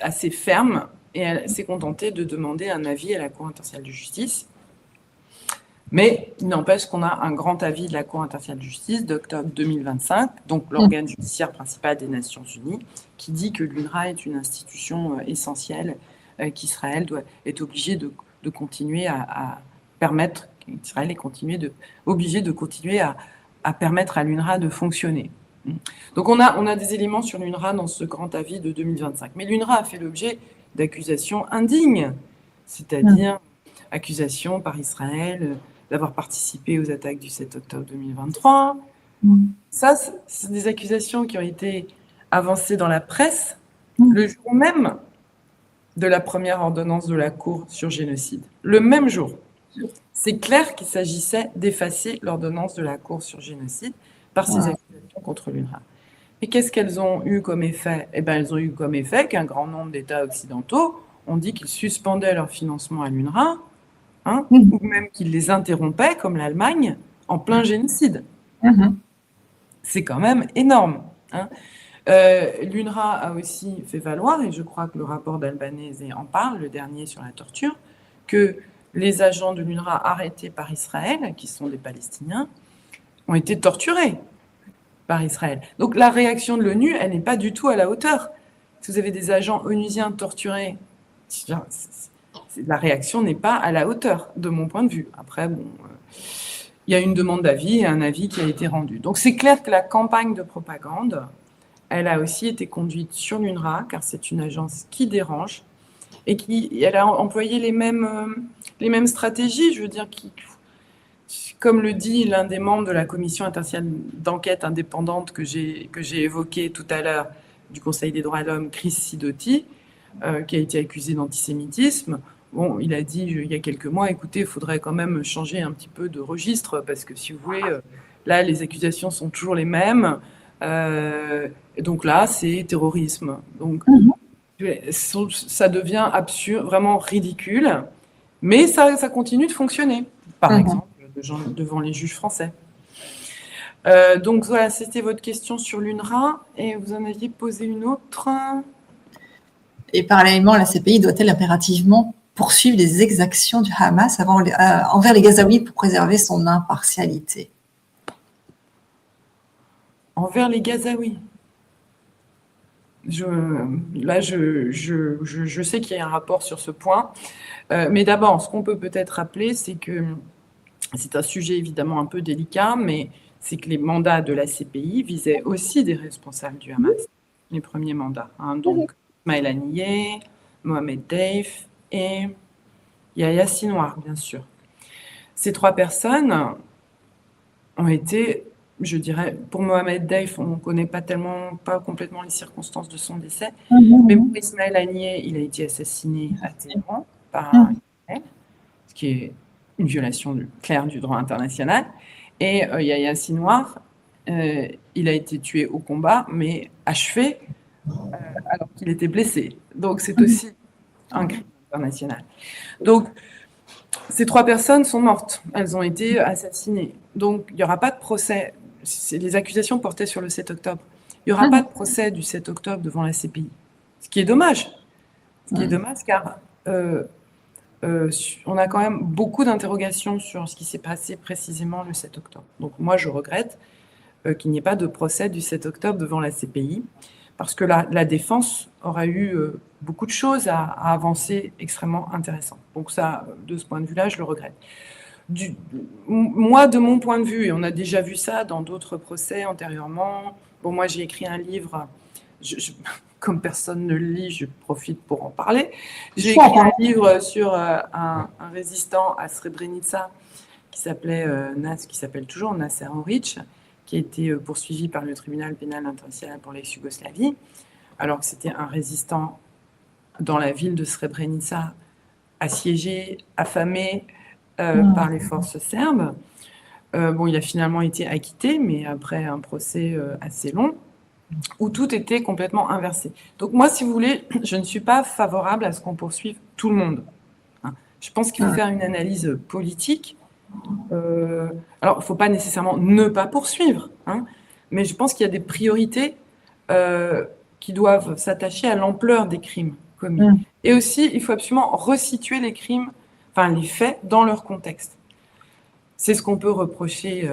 assez ferme, et elle s'est contentée de demander un avis à la Cour internationale de justice. Mais il n'empêche qu'on a un grand avis de la Cour internationale de justice d'octobre 2025, donc l'organe judiciaire principal des Nations Unies, qui dit que l'UNRWA est une institution essentielle, qu'Israël est obligé de continuer à permettre, qu'Israël est obligé de continuer à permettre à l'UNRWA de fonctionner. Donc on a des éléments sur l'UNRWA dans ce grand avis de 2025. Mais l'UNRWA a fait l'objet d'accusations indignes, c'est-à-dire accusations par Israël d'avoir participé aux attaques du 7 octobre 2023. Ça, c'est des accusations qui ont été avancées dans la presse le jour même de la première ordonnance de la Cour sur génocide. Le même jour. C'est clair qu'il s'agissait d'effacer l'ordonnance de la Cour sur génocide par ces accusations contre l'UNRWA. Et qu'est-ce qu'elles ont eu comme effet ? Eh bien, elles ont eu comme effet qu'un grand nombre d'États occidentaux ont dit qu'ils suspendaient leur financement à l'UNRWA, ou même qu'ils les interrompaient, comme l'Allemagne, en plein génocide. C'est quand même énorme. L'UNRWA a aussi fait valoir, et je crois que le rapport d'Albanese en parle, le dernier sur la torture, que les agents de l'UNRWA arrêtés par Israël, qui sont des Palestiniens, ont été torturés par Israël. Donc la réaction de l'ONU, elle n'est pas du tout à la hauteur. Si vous avez des agents onusiens torturés, la réaction n'est pas à la hauteur, de mon point de vue. Après, il y a une demande d'avis et un avis qui a été rendu. Donc c'est clair que la campagne de propagande, elle a aussi été conduite sur l'UNRWA, car c'est une agence qui dérange, et elle a employé les mêmes stratégies, je veux dire, comme le dit l'un des membres de la commission internationale d'enquête indépendante que j'ai évoquée tout à l'heure du Conseil des droits de l'homme, Chris Sidoti, qui a été accusé d'antisémitisme. Bon, il a dit il y a quelques mois, écoutez, il faudrait quand même changer un petit peu de registre, parce que si vous voulez, là, les accusations sont toujours les mêmes. Et donc là, c'est terrorisme. Donc, ça devient absurde, vraiment ridicule, mais ça continue de fonctionner, par exemple, devant les juges français. Donc voilà, c'était votre question sur l'UNRWA, et vous en aviez posé une autre. Et parallèlement, la CPI doit-elle impérativement poursuivre les exactions du Hamas envers les Gazaouis pour préserver son impartialité? Envers les Gazaouis. Je sais qu'il y a un rapport sur ce point, mais d'abord, ce qu'on peut peut-être rappeler, c'est que c'est un sujet évidemment un peu délicat, mais c'est que les mandats de la CPI visaient aussi des responsables du Hamas, les premiers mandats. Donc, Ismaël Haniyeh, Mohamed Deif et Yahya Sinwar, bien sûr. Ces trois personnes ont été, je dirais, pour Mohamed Deif, on ne connaît pas complètement les circonstances de son décès, mais pour Ismaël Haniyeh, il a été assassiné à Téhéran par Israël, ce qui est une violation claire du droit international. Et Yahya Sinwar, il a été tué au combat, mais achevé alors qu'il était blessé. Donc c'est aussi un crime international. Donc ces 3 personnes sont mortes, elles ont été assassinées. Donc il n'y aura pas de procès. Les accusations portaient sur le 7 octobre. Il n'y aura pas de procès du 7 octobre devant la CPI. Ce qui est dommage. Ce qui est dommage car on a quand même beaucoup d'interrogations sur ce qui s'est passé précisément le 7 octobre. Donc moi, je regrette qu'il n'y ait pas de procès du 7 octobre devant la CPI, parce que la défense aura eu beaucoup de choses à avancer extrêmement intéressantes. Donc ça, de ce point de vue-là, je le regrette. Moi, de mon point de vue, et on a déjà vu ça dans d'autres procès antérieurement, bon, moi j'ai écrit un livre, comme personne ne le lit, je profite pour en parler. J'ai écrit un livre sur un résistant à Srebrenica qui s'appelle toujours Nasser Oric, qui a été poursuivi par le tribunal pénal international pour l'ex-Yougoslavie, alors que c'était un résistant dans la ville de Srebrenica, assiégé, affamé par les forces serbes. Bon, il a finalement été acquitté, mais après un procès assez long, où tout était complètement inversé. Donc moi, si vous voulez, je ne suis pas favorable à ce qu'on poursuive tout le monde. Je pense qu'il faut faire une analyse politique. Alors, il ne faut pas nécessairement ne pas poursuivre, mais je pense qu'il y a des priorités qui doivent s'attacher à l'ampleur des crimes commis. Et aussi, il faut absolument resituer les crimes, enfin les faits, dans leur contexte. C'est ce qu'on peut reprocher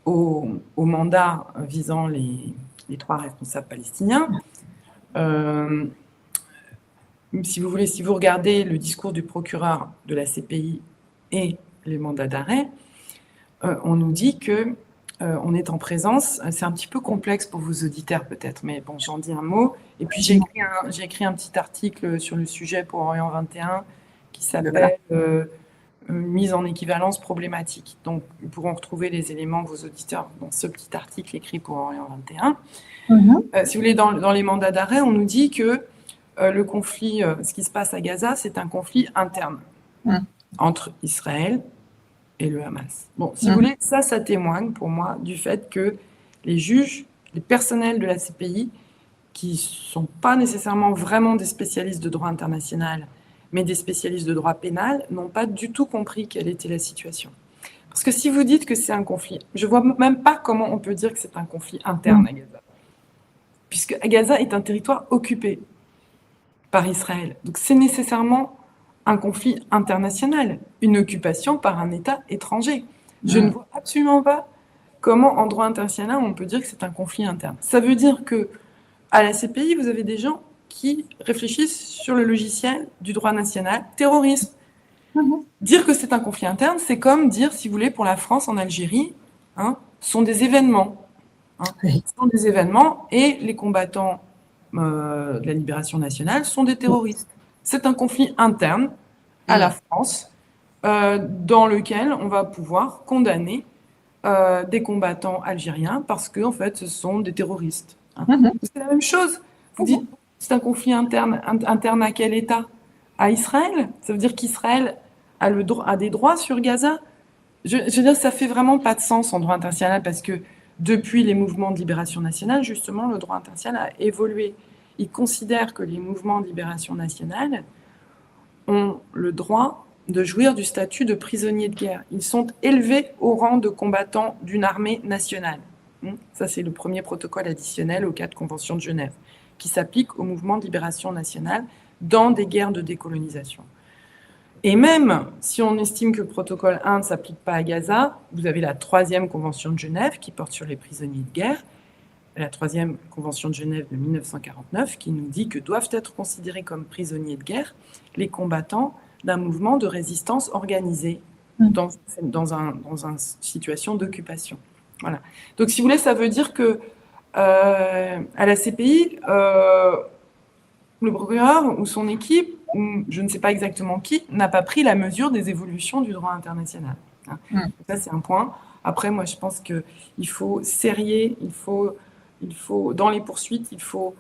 au mandat visant les 3 responsables palestiniens. Si vous voulez, si vous regardez le discours du procureur de la CPI et les mandats d'arrêt, on nous dit que on est en présence. C'est un petit peu complexe pour vos auditeurs peut-être, mais bon, j'en dis un mot. Et puis j'ai écrit un petit article sur le sujet pour Orient 21 qui s'appelle mise en équivalence problématique. Donc, ils pourront retrouver les éléments, vos auditeurs, dans ce petit article écrit pour Orient 21. Si vous voulez, dans les mandats d'arrêt, on nous dit que le conflit, ce qui se passe à Gaza, c'est un conflit interne entre Israël et le Hamas. Bon, si vous voulez, ça témoigne pour moi du fait que les juges, les personnels de la CPI, qui ne sont pas nécessairement vraiment des spécialistes de droit international, mais des spécialistes de droit pénal, n'ont pas du tout compris quelle était la situation. Parce que si vous dites que c'est un conflit, je ne vois même pas comment on peut dire que c'est un conflit interne à Gaza. Puisque Gaza est un territoire occupé par Israël. Donc c'est nécessairement un conflit international, une occupation par un État étranger. Je ne vois absolument pas comment, en droit international, on peut dire que c'est un conflit interne. Ça veut dire que à la CPI, vous avez des gens qui réfléchissent sur le logiciel du droit national, terrorisme. Dire que c'est un conflit interne, c'est comme dire, si vous voulez, pour la France en Algérie, sont des événements. Ce sont des événements et les combattants de la libération nationale sont des terroristes. C'est un conflit interne à la France dans lequel on va pouvoir condamner des combattants algériens parce que, en fait, ce sont des terroristes. C'est la même chose. Vous dites, c'est un conflit interne à quel État? À Israël? Ça veut dire qu'Israël a des droits sur Gaza? Je veux dire, ça fait vraiment pas de sens en droit international parce que depuis les mouvements de libération nationale, justement, le droit international a évolué. Il considère que les mouvements de libération nationale ont le droit de jouir du statut de prisonniers de guerre. Ils sont élevés au rang de combattants d'une armée nationale. Ça, c'est le premier protocole additionnel aux 4 conventions de Genève, qui s'applique au mouvement de libération nationale dans des guerres de décolonisation. Et même si on estime que le protocole 1 ne s'applique pas à Gaza, vous avez la 3e convention de Genève qui porte sur les prisonniers de guerre, la 3e convention de Genève de 1949 qui nous dit que doivent être considérés comme prisonniers de guerre les combattants d'un mouvement de résistance organisé dans une situation d'occupation. Voilà. Donc, si vous voulez, ça veut dire que à la CPI, le procureur ou son équipe, ou je ne sais pas exactement qui, n'a pas pris la mesure des évolutions du droit international. Donc ça, c'est un point. Après, moi, je pense qu'il faut serrer, il faut, dans les poursuites, il faut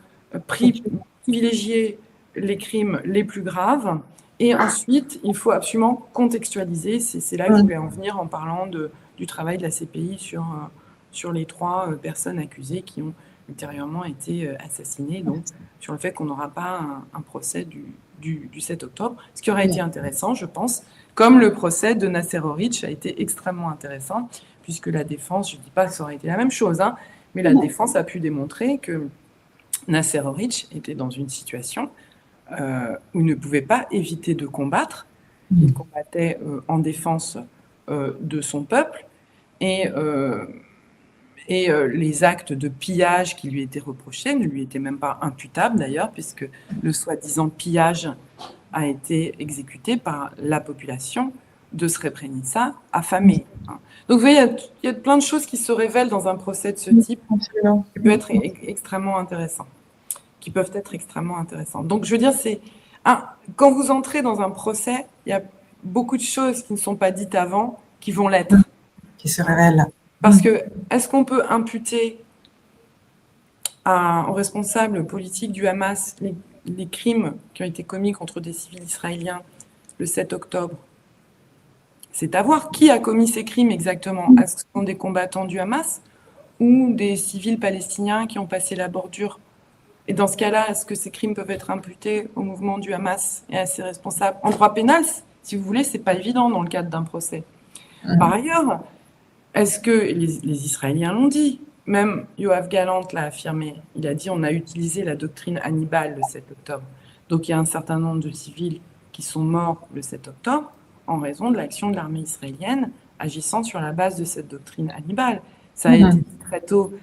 privilégier les crimes les plus graves Et ensuite, il faut absolument contextualiser. C'est là que je voulais en venir en parlant du travail de la CPI sur les 3 personnes accusées qui ont ultérieurement été assassinées, donc sur le fait qu'on n'aura pas un procès du 7 octobre, ce qui aurait été intéressant, je pense, comme le procès de Nasser Oric a été extrêmement intéressant, puisque la défense, je ne dis pas que ça aurait été la même chose, hein, mais la défense a pu démontrer que Nasser Oric était dans une situation où il ne pouvait pas éviter de combattre. Il combattait en défense de son peuple, et les actes de pillage qui lui étaient reprochés ne lui étaient même pas imputables d'ailleurs, puisque le soi-disant pillage a été exécuté par la population de Srebrenica affamée. Donc vous voyez, il y a plein de choses qui se révèlent dans un procès de ce type qui peuvent être extrêmement intéressants. Donc je veux dire, quand vous entrez dans un procès, il y a beaucoup de choses qui ne sont pas dites avant qui vont l'être. Qui se révèlent. Parce que, est-ce qu'on peut imputer aux responsables politiques du Hamas les crimes qui ont été commis contre des civils israéliens le 7 octobre? C'est à voir qui a commis ces crimes exactement. Est-ce que ce sont des combattants du Hamas ou des civils palestiniens qui ont passé la bordure? Et dans ce cas-là, est-ce que ces crimes peuvent être imputés au mouvement du Hamas et à ses responsables? En droit pénal, si vous voulez, c'est pas évident dans le cadre d'un procès. Par ailleurs, est-ce que les Israéliens l'ont dit? Même Yoav Gallant l'a affirmé. Il a dit on a utilisé la doctrine Hannibal le 7 octobre. Donc il y a un certain nombre de civils qui sont morts le 7 octobre en raison de l'action de l'armée israélienne agissant sur la base de cette doctrine Hannibal. Ça a été dit très tôt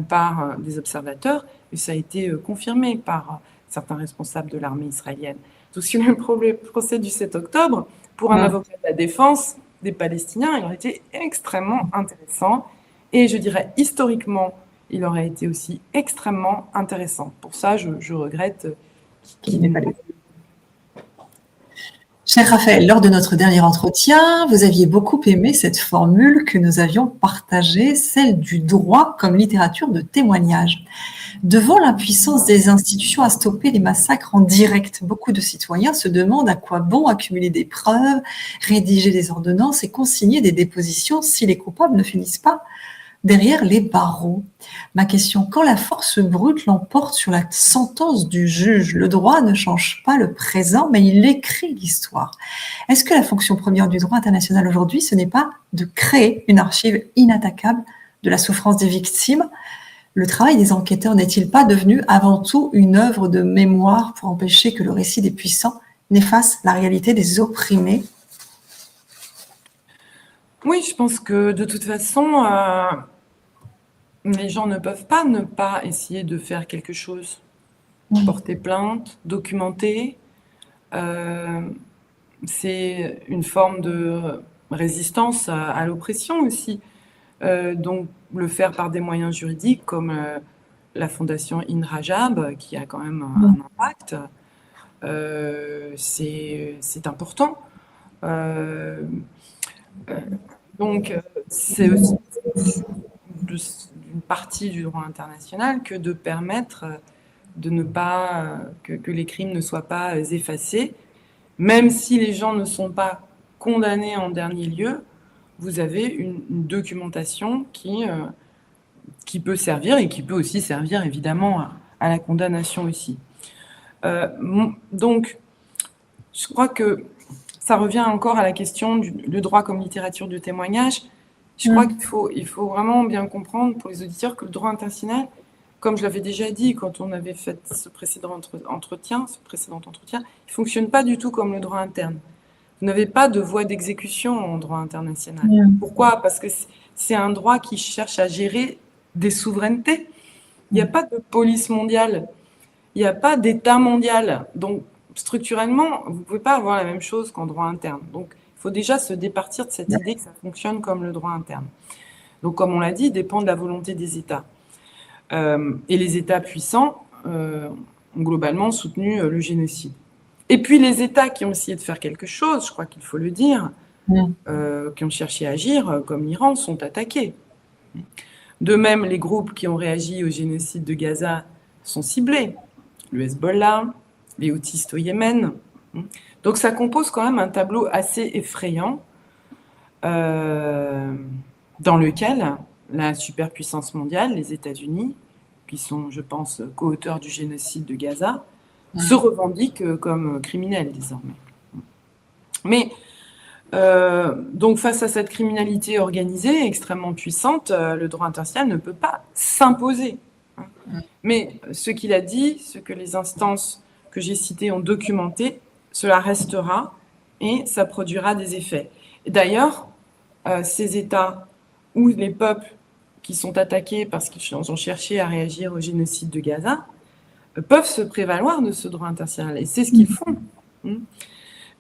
par des observateurs et ça a été confirmé par certains responsables de l'armée israélienne. Donc sur le procès du 7 octobre, pour un avocat de la défense des Palestiniens, il aurait été extrêmement intéressant. Et je dirais, historiquement, il aurait été aussi extrêmement intéressant. Pour ça, je regrette qu'il n'ait pas lieu. Cher Raphaël, lors de notre dernier entretien, vous aviez beaucoup aimé cette formule que nous avions partagée, celle du droit comme littérature de témoignage. Devant l'impuissance des institutions à stopper les massacres en direct, beaucoup de citoyens se demandent à quoi bon accumuler des preuves, rédiger des ordonnances et consigner des dépositions si les coupables ne finissent pas derrière les barreaux. Ma question, quand la force brute l'emporte sur la sentence du juge, le droit ne change pas le présent, mais il écrit l'histoire. Est-ce que la fonction première du droit international aujourd'hui, ce n'est pas de créer une archive inattaquable de la souffrance des victimes? Le travail des enquêteurs n'est-il pas devenu avant tout une œuvre de mémoire pour empêcher que le récit des puissants n'efface la réalité des opprimés? Oui, je pense que de toute façon, les gens ne peuvent pas ne pas essayer de faire quelque chose. Porter plainte, documenter, c'est une forme de résistance à l'oppression aussi. Donc, le faire par des moyens juridiques comme la fondation INRAJAB, qui a quand même un impact, c'est important. Donc, c'est aussi une partie du droit international que de permettre de ne pas que les crimes ne soient pas effacés, même si les gens ne sont pas condamnés en dernier lieu. Vous avez une documentation qui peut servir et qui peut aussi servir évidemment à la condamnation aussi. Donc, je crois que ça revient encore à la question du droit comme littérature de témoignage. Je crois qu'il faut vraiment bien comprendre pour les auditeurs que le droit international, comme je l'avais déjà dit quand on avait fait ce précédent entretien, il ne fonctionne pas du tout comme le droit interne. Vous n'avez pas de voie d'exécution en droit international. Pourquoi? Parce que c'est un droit qui cherche à gérer des souverainetés. Il n'y a pas de police mondiale, il n'y a pas d'État mondial. Donc, structurellement, vous ne pouvez pas avoir la même chose qu'en droit interne. Donc, il faut déjà se départir de cette idée que ça fonctionne comme le droit interne. Donc, comme on l'a dit, il dépend de la volonté des États. Et les États puissants ont globalement soutenu le génocide. Et puis, les États qui ont essayé de faire quelque chose, je crois qu'il faut le dire, qui ont cherché à agir, comme l'Iran, sont attaqués. De même, les groupes qui ont réagi au génocide de Gaza sont ciblés. Le Hezbollah, les Houthis au Yémen, Donc ça compose quand même un tableau assez effrayant dans lequel la superpuissance mondiale, les États-Unis, qui sont, je pense, co-auteurs du génocide de Gaza, se revendiquent comme criminels désormais. Mais donc face à cette criminalité organisée, extrêmement puissante, le droit international ne peut pas s'imposer. Mais ce qu'il a dit, ce que les instances que j'ai citées ont documenté, cela restera et ça produira des effets. D'ailleurs, ces États ou les peuples qui sont attaqués parce qu'ils ont cherché à réagir au génocide de Gaza peuvent se prévaloir de ce droit international. Et c'est ce qu'ils font.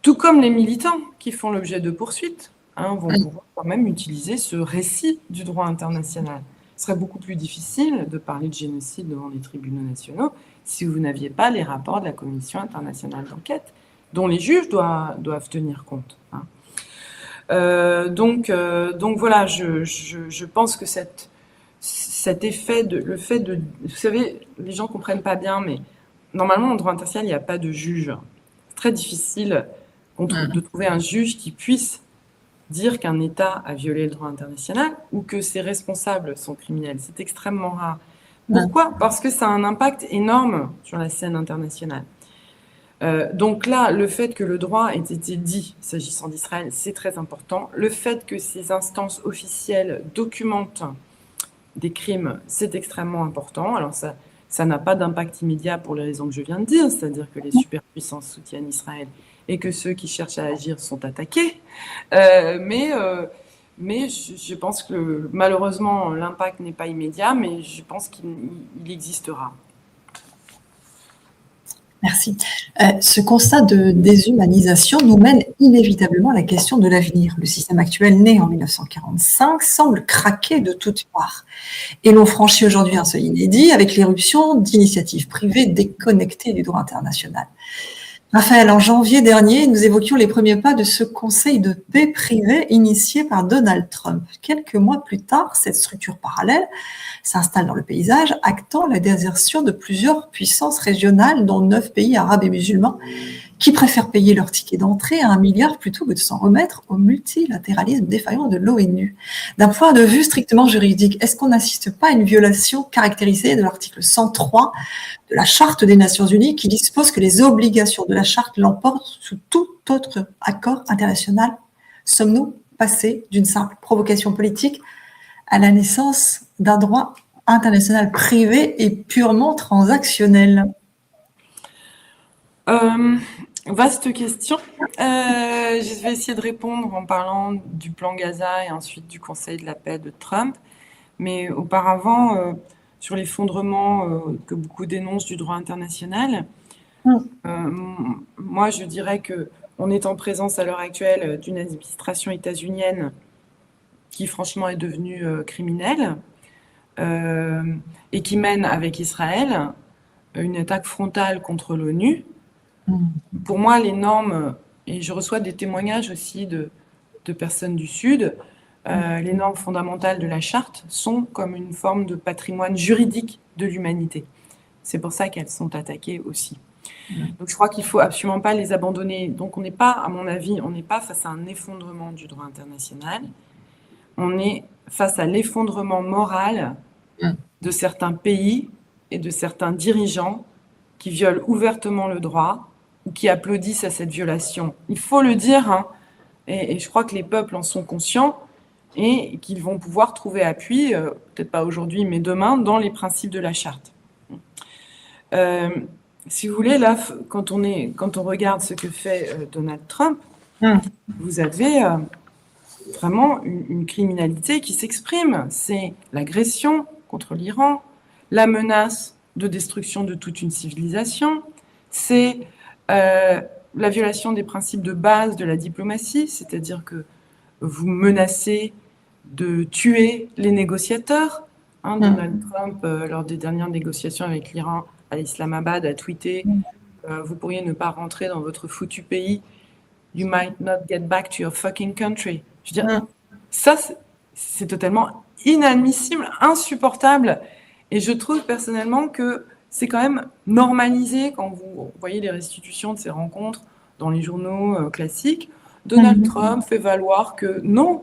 Tout comme les militants qui font l'objet de poursuites vont pouvoir quand même utiliser ce récit du droit international. Ce serait beaucoup plus difficile de parler de génocide devant les tribunaux nationaux si vous n'aviez pas les rapports de la Commission internationale d'enquête, dont les juges doivent tenir compte. Donc voilà, je pense que cet effet le fait de... Vous savez, les gens ne comprennent pas bien, mais normalement, en droit international, il n'y a pas de juge. C'est très difficile de trouver un juge qui puisse dire qu'un État a violé le droit international ou que ses responsables sont criminels. C'est extrêmement rare. Pourquoi ? Parce que ça a un impact énorme sur la scène internationale. Donc là, le fait que le droit ait été dit, s'agissant d'Israël, c'est très important. Le fait que ces instances officielles documentent des crimes, c'est extrêmement important. Alors ça n'a pas d'impact immédiat pour les raisons que je viens de dire, c'est-à-dire que les superpuissances soutiennent Israël et que ceux qui cherchent à agir sont attaqués. Mais je pense que malheureusement, l'impact n'est pas immédiat, mais je pense qu'il existera. Merci. Ce constat de déshumanisation nous mène inévitablement à la question de l'avenir. Le système actuel, né en 1945, semble craquer de toutes parts. Et l'on franchit aujourd'hui un seuil inédit avec l'éruption d'initiatives privées déconnectées du droit international. Raphaël, en janvier dernier, nous évoquions les premiers pas de ce conseil de paix privé initié par Donald Trump. Quelques mois plus tard, cette structure parallèle s'installe dans le paysage, actant la désertion de plusieurs puissances régionales, dont 9 pays arabes et musulmans, qui préfèrent payer leur ticket d'entrée à 1 milliard plutôt que de s'en remettre au multilatéralisme défaillant de l'ONU. D'un point de vue strictement juridique, est-ce qu'on n'assiste pas à une violation caractérisée de l'article 103 de la Charte des Nations Unies qui dispose que les obligations de la Charte l'emportent sous tout autre accord international? Sommes-nous passés d'une simple provocation politique à la naissance d'un droit international privé et purement transactionnel? Vaste question. Je vais essayer de répondre en parlant du plan Gaza et ensuite du Conseil de la paix de Trump. Mais auparavant, sur l'effondrement que beaucoup dénoncent du droit international, moi je dirais qu'on est en présence à l'heure actuelle d'une administration états-unienne qui franchement est devenue criminelle et qui mène avec Israël une attaque frontale contre l'ONU. Pour moi, les normes, et je reçois des témoignages aussi de personnes du Sud, les normes fondamentales de la Charte sont comme une forme de patrimoine juridique de l'humanité. C'est pour ça qu'elles sont attaquées aussi. Donc je crois qu'il ne faut absolument pas les abandonner. Donc on n'est pas, à mon avis, on n'est pas face à un effondrement du droit international. On est face à l'effondrement moral de certains pays et de certains dirigeants qui violent ouvertement le droit ou qui applaudissent à cette violation. Il faut le dire, et je crois que les peuples en sont conscients et qu'ils vont pouvoir trouver appui, peut-être pas aujourd'hui, mais demain, dans les principes de la Charte. Si vous voulez, là, quand on regarde ce que fait Donald Trump, vous avez vraiment une criminalité qui s'exprime. C'est l'agression contre l'Iran, la menace de destruction de toute une civilisation, c'est la violation des principes de base de la diplomatie, c'est-à-dire que vous menacez de tuer les négociateurs. Donald Trump, lors des dernières négociations avec l'Iran à l'Islamabad, a tweeté vous pourriez ne pas rentrer dans votre foutu pays. You might not get back to your fucking country. Je veux dire, ça, c'est totalement inadmissible, insupportable. Et je trouve personnellement que c'est quand même normalisé quand vous voyez les restitutions de ces rencontres dans les journaux classiques, Donald Trump fait valoir que non,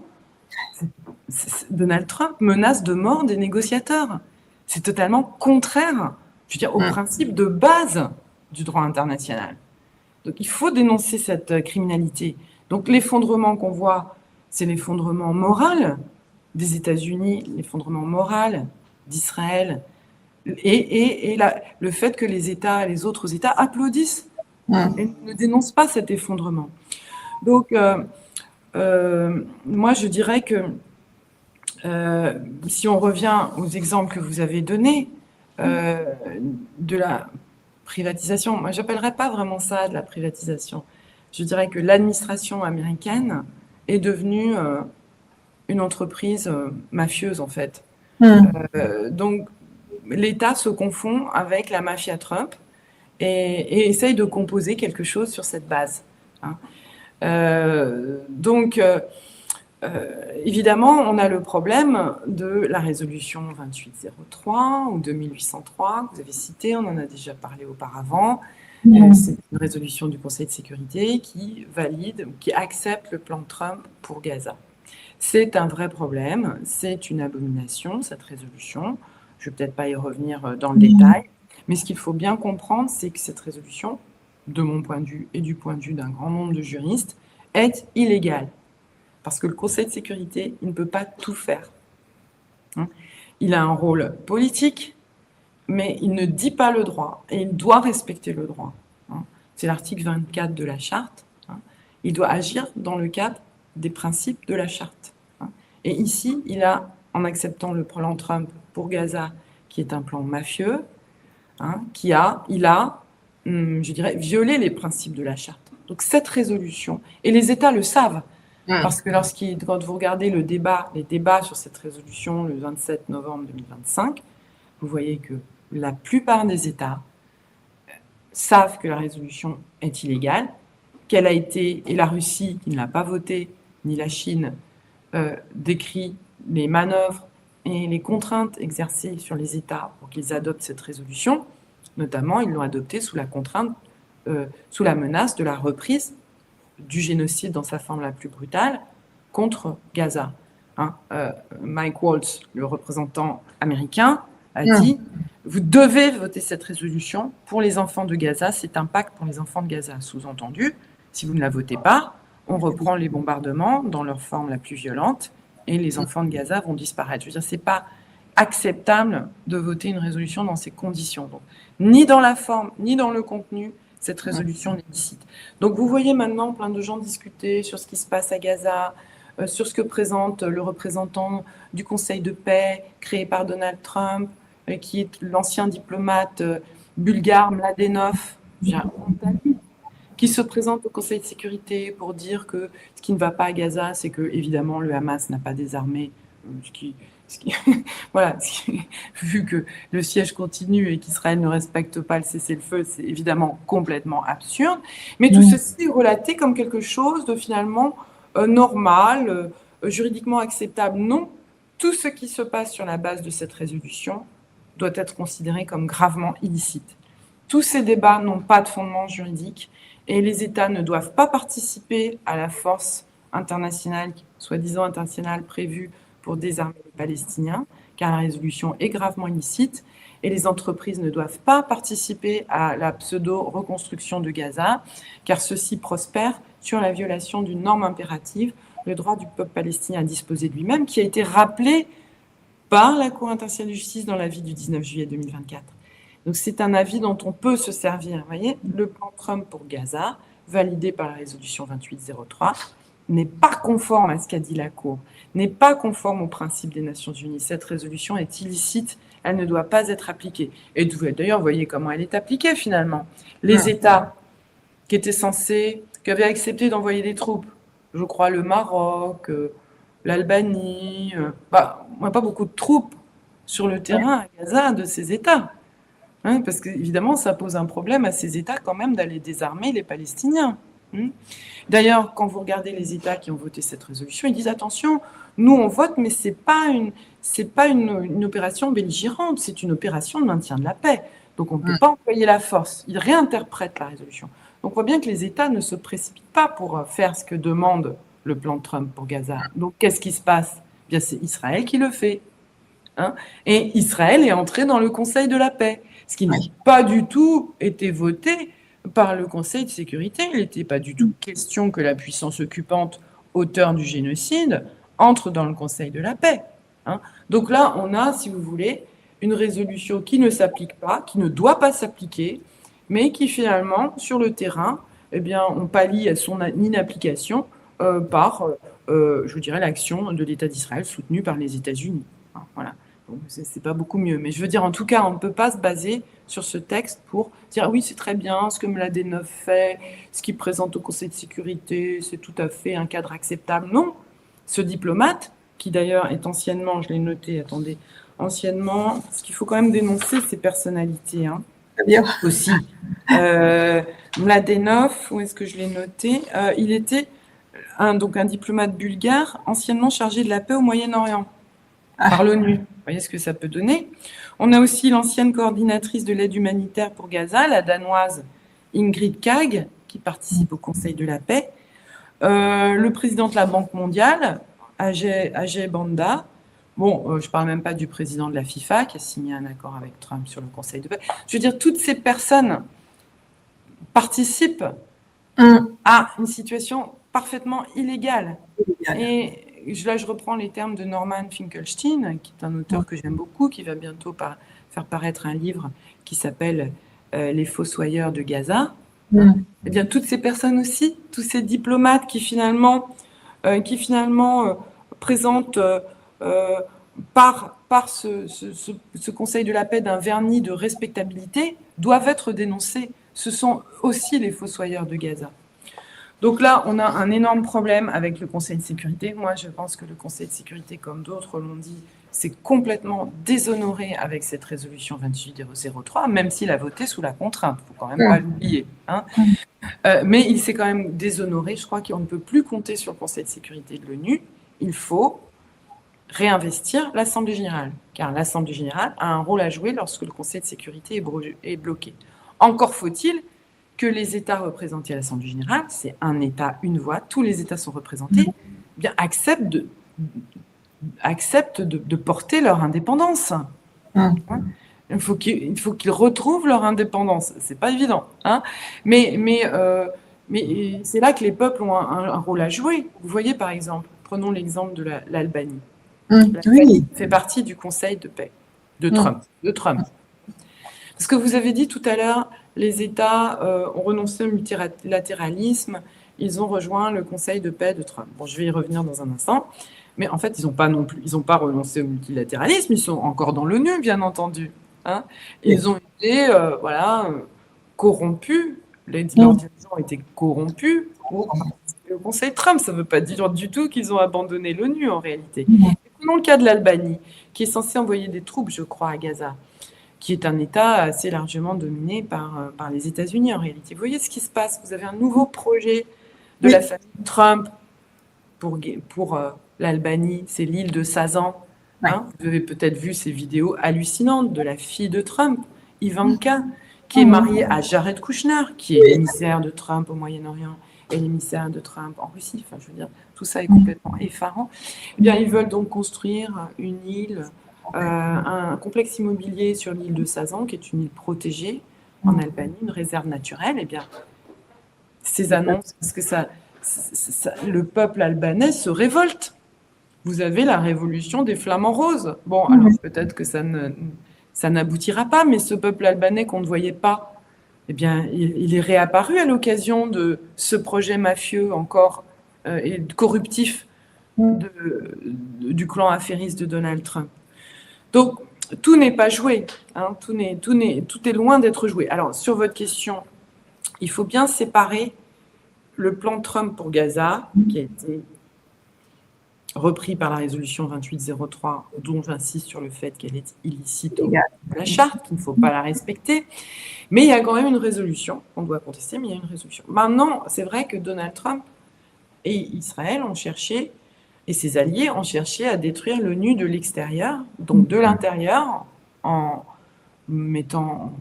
Donald Trump menace de mort des négociateurs. C'est totalement contraire, je veux dire, au principe de base du droit international. Donc il faut dénoncer cette criminalité. Donc l'effondrement qu'on voit, c'est l'effondrement moral des États-Unis, l'effondrement moral d'Israël, et le fait que les autres États applaudissent et ne dénoncent pas cet effondrement. Donc moi je dirais que si on revient aux exemples que vous avez donnés de la privatisation, moi j'appellerais pas vraiment ça de la privatisation. Je dirais que l'administration américaine est devenue une entreprise mafieuse en fait. Donc l'État se confond avec la mafia Trump et essaye de composer quelque chose sur cette base. Donc évidemment, on a le problème de la résolution 2803 ou 2803 que vous avez cité, on en a déjà parlé auparavant. C'est une résolution du Conseil de sécurité qui valide, qui accepte le plan Trump pour Gaza. C'est un vrai problème, c'est une abomination, cette résolution. Je ne vais peut-être pas y revenir dans le détail, mais ce qu'il faut bien comprendre, c'est que cette résolution, de mon point de vue et du point de vue d'un grand nombre de juristes, est illégale. Parce que le Conseil de sécurité, il ne peut pas tout faire. Il a un rôle politique, mais il ne dit pas le droit, et il doit respecter le droit. C'est l'article 24 de la Charte. Il doit agir dans le cadre des principes de la Charte. Et ici, il a, en acceptant le plan Trump pour Gaza, qui est un plan mafieux, il a, je dirais, violé les principes de la Charte. Donc cette résolution, et les États le savent, parce que quand vous regardez les débats sur cette résolution le 27 novembre 2025, vous voyez que la plupart des États savent que la résolution est illégale, qu'elle a été, et la Russie, qui ne l'a pas votée, ni la Chine, décrit les manœuvres et les contraintes exercées sur les États pour qu'ils adoptent cette résolution. Notamment, ils l'ont adoptée sous la contrainte, sous la menace de la reprise du génocide dans sa forme la plus brutale contre Gaza. Mike Waltz, le représentant américain, a dit « Vous devez voter cette résolution pour les enfants de Gaza, c'est un pacte pour les enfants de Gaza. » Sous-entendu, si vous ne la votez pas, on reprend les bombardements dans leur forme la plus violente et les enfants de Gaza vont disparaître. Je veux dire, c'est pas acceptable de voter une résolution dans ces conditions. Donc, ni dans la forme, ni dans le contenu, cette résolution n'est licite. Donc vous voyez maintenant plein de gens discuter sur ce qui se passe à Gaza, sur ce que présente le représentant du Conseil de paix créé par Donald Trump, qui est l'ancien diplomate bulgare Mladenov, qui se présente au Conseil de sécurité pour dire que ce qui ne va pas à Gaza, c'est que évidemment le Hamas n'a pas désarmé, voilà, vu que le siège continue et qu'Israël ne respecte pas le cessez-le-feu, c'est évidemment complètement absurde. Mais tout ceci est relaté comme quelque chose de finalement normal, juridiquement acceptable. Non, tout ce qui se passe sur la base de cette résolution doit être considéré comme gravement illicite. Tous ces débats n'ont pas de fondement juridique et les États ne doivent pas participer à la force internationale, soi-disant internationale, prévue pour désarmer les Palestiniens, car la résolution est gravement illicite, et les entreprises ne doivent pas participer à la pseudo-reconstruction de Gaza, car ceci prospère sur la violation d'une norme impérative, le droit du peuple palestinien à disposer de lui-même, qui a été rappelé par la Cour internationale de justice dans l'avis du 19 juillet 2024. Donc c'est un avis dont on peut se servir. Vous voyez, le plan Trump pour Gaza, validé par la résolution 2803, n'est pas conforme à ce qu'a dit la Cour, n'est pas conforme aux principes des Nations Unies. Cette résolution est illicite, elle ne doit pas être appliquée. Et d'ailleurs, vous voyez comment elle est appliquée finalement. Les États qui avaient accepté d'envoyer des troupes, je crois le Maroc, l'Albanie, on n'a pas beaucoup de troupes sur le terrain à Gaza de ces États. Parce qu'évidemment, ça pose un problème à ces États quand même d'aller désarmer les Palestiniens. D'ailleurs, quand vous regardez les États qui ont voté cette résolution, ils disent attention, nous on vote, mais c'est pas une opération belligérante, c'est une opération de maintien de la paix. Donc on ne peut pas employer la force. Ils réinterprètent la résolution. Donc on voit bien que les États ne se précipitent pas pour faire ce que demande le plan de Trump pour Gaza. Donc qu'est-ce qui se passe? Bien, c'est Israël qui le fait. Hein, et Israël est entré dans le Conseil de la paix, ce qui n'a pas du tout été voté par le Conseil de sécurité. Il n'était pas du tout question que la puissance occupante, auteur du génocide, entre dans le Conseil de la paix. Hein. Donc là, on a, si vous voulez, une résolution qui ne s'applique pas, qui ne doit pas s'appliquer, mais qui finalement, sur le terrain, eh bien, on pallie à son inapplication par, je dirais, l'action de l'État d'Israël soutenue par les États-Unis. Hein, voilà. Donc, c'est pas beaucoup mieux. Mais je veux dire, en tout cas, on ne peut pas se baser sur ce texte pour dire oui, c'est très bien ce que Mladenov fait, ce qu'il présente au Conseil de sécurité, c'est tout à fait un cadre acceptable. Non, ce diplomate, qui d'ailleurs est anciennement, je l'ai noté, attendez, anciennement, ce qu'il faut quand même dénoncer, ses personnalités. Hein, bien. aussi. Mladenov, où est-ce que je l'ai noté? Il était donc un diplomate bulgare, anciennement chargé de la paix au Moyen-Orient par l'ONU. Vous voyez ce que ça peut donner. On a aussi l'ancienne coordinatrice de l'aide humanitaire pour Gaza, la danoise Ingrid Kag, qui participe au Conseil de la paix. Le président de la Banque mondiale, Ajay Banda. Bon, je ne parle même pas du président de la FIFA, qui a signé un accord avec Trump sur le Conseil de paix. Je veux dire, toutes ces personnes participent à une situation parfaitement illégale. Et là, je reprends les termes de Norman Finkelstein, qui est un auteur que j'aime beaucoup, qui va bientôt faire paraître un livre qui s'appelle Les Fossoyeurs de Gaza. Eh bien, toutes ces personnes aussi, tous ces diplomates qui finalement présentent par ce Conseil de la paix d'un vernis de respectabilité, doivent être dénoncés. Ce sont aussi les fossoyeurs de Gaza. Donc là, on a un énorme problème avec le Conseil de sécurité. Moi, je pense que le Conseil de sécurité, comme d'autres l'ont dit, s'est complètement déshonoré avec cette résolution 2803, même s'il a voté sous la contrainte. Il ne faut quand même pas l'oublier. Hein. Mais il s'est quand même déshonoré. Je crois qu'on ne peut plus compter sur le Conseil de sécurité de l'ONU. Il faut réinvestir l'Assemblée générale, car l'Assemblée générale a un rôle à jouer lorsque le Conseil de sécurité est bloqué. Encore faut-il que les États représentés à l'Assemblée générale, c'est un État, une voix, tous les États sont représentés, eh bien acceptent de porter leur indépendance. Il faut qu'ils retrouvent leur indépendance. C'est pas évident, hein. Mais c'est là que les peuples ont un rôle à jouer. Vous voyez, par exemple, prenons l'exemple de l'Albanie. L'Albanie fait partie du Conseil de paix de Trump. Parce que vous avez dit tout à l'heure, les États ont renoncé au multilatéralisme, ils ont rejoint le Conseil de paix de Trump. Bon, je vais y revenir dans un instant. Mais en fait, ils n'ont pas renoncé au multilatéralisme, ils sont encore dans l'ONU, bien entendu. Hein. Ils ont été corrompus, leurs dirigeants ont été corrompus pour le Conseil Trump. Ça ne veut pas dire du tout qu'ils ont abandonné l'ONU en réalité. Prenons le cas de l'Albanie, qui est censée envoyer des troupes, je crois, à Gaza, qui est un État assez largement dominé par les États-Unis en réalité. Vous voyez ce qui se passe. Vous avez un nouveau projet de la famille Trump pour l'Albanie, c'est l'île de Sazan. Hein. Vous avez peut-être vu ces vidéos hallucinantes de la fille de Trump, Ivanka, qui est mariée à Jared Kushner, qui est l'émissaire de Trump au Moyen-Orient et l'émissaire de Trump en Russie. Enfin, je veux dire, tout ça est complètement effarant. Eh bien, ils veulent donc construire une île, un complexe immobilier sur l'île de Sazan, qui est une île protégée en Albanie, une réserve naturelle. Eh bien, ces annonces, parce que le peuple albanais se révolte. Vous avez la révolution des flamants roses. Bon, alors peut-être que ça n'aboutira pas, mais ce peuple albanais qu'on ne voyait pas, eh bien, il est réapparu à l'occasion de ce projet mafieux encore et corruptif du clan affairiste de Donald Trump. Donc, tout n'est pas joué. Hein, tout est loin d'être joué. Alors, sur votre question, il faut bien séparer le plan Trump pour Gaza, qui a été repris par la résolution 2803, dont j'insiste sur le fait qu'elle est illicite de la charte, qu'il ne faut pas la respecter. Mais il y a quand même une résolution, on doit contester, mais il y a une résolution. Maintenant, c'est vrai que Donald Trump et Israël ont cherché, et ses alliés ont cherché à détruire l'ONU de l'extérieur, donc de l'intérieur, en mettant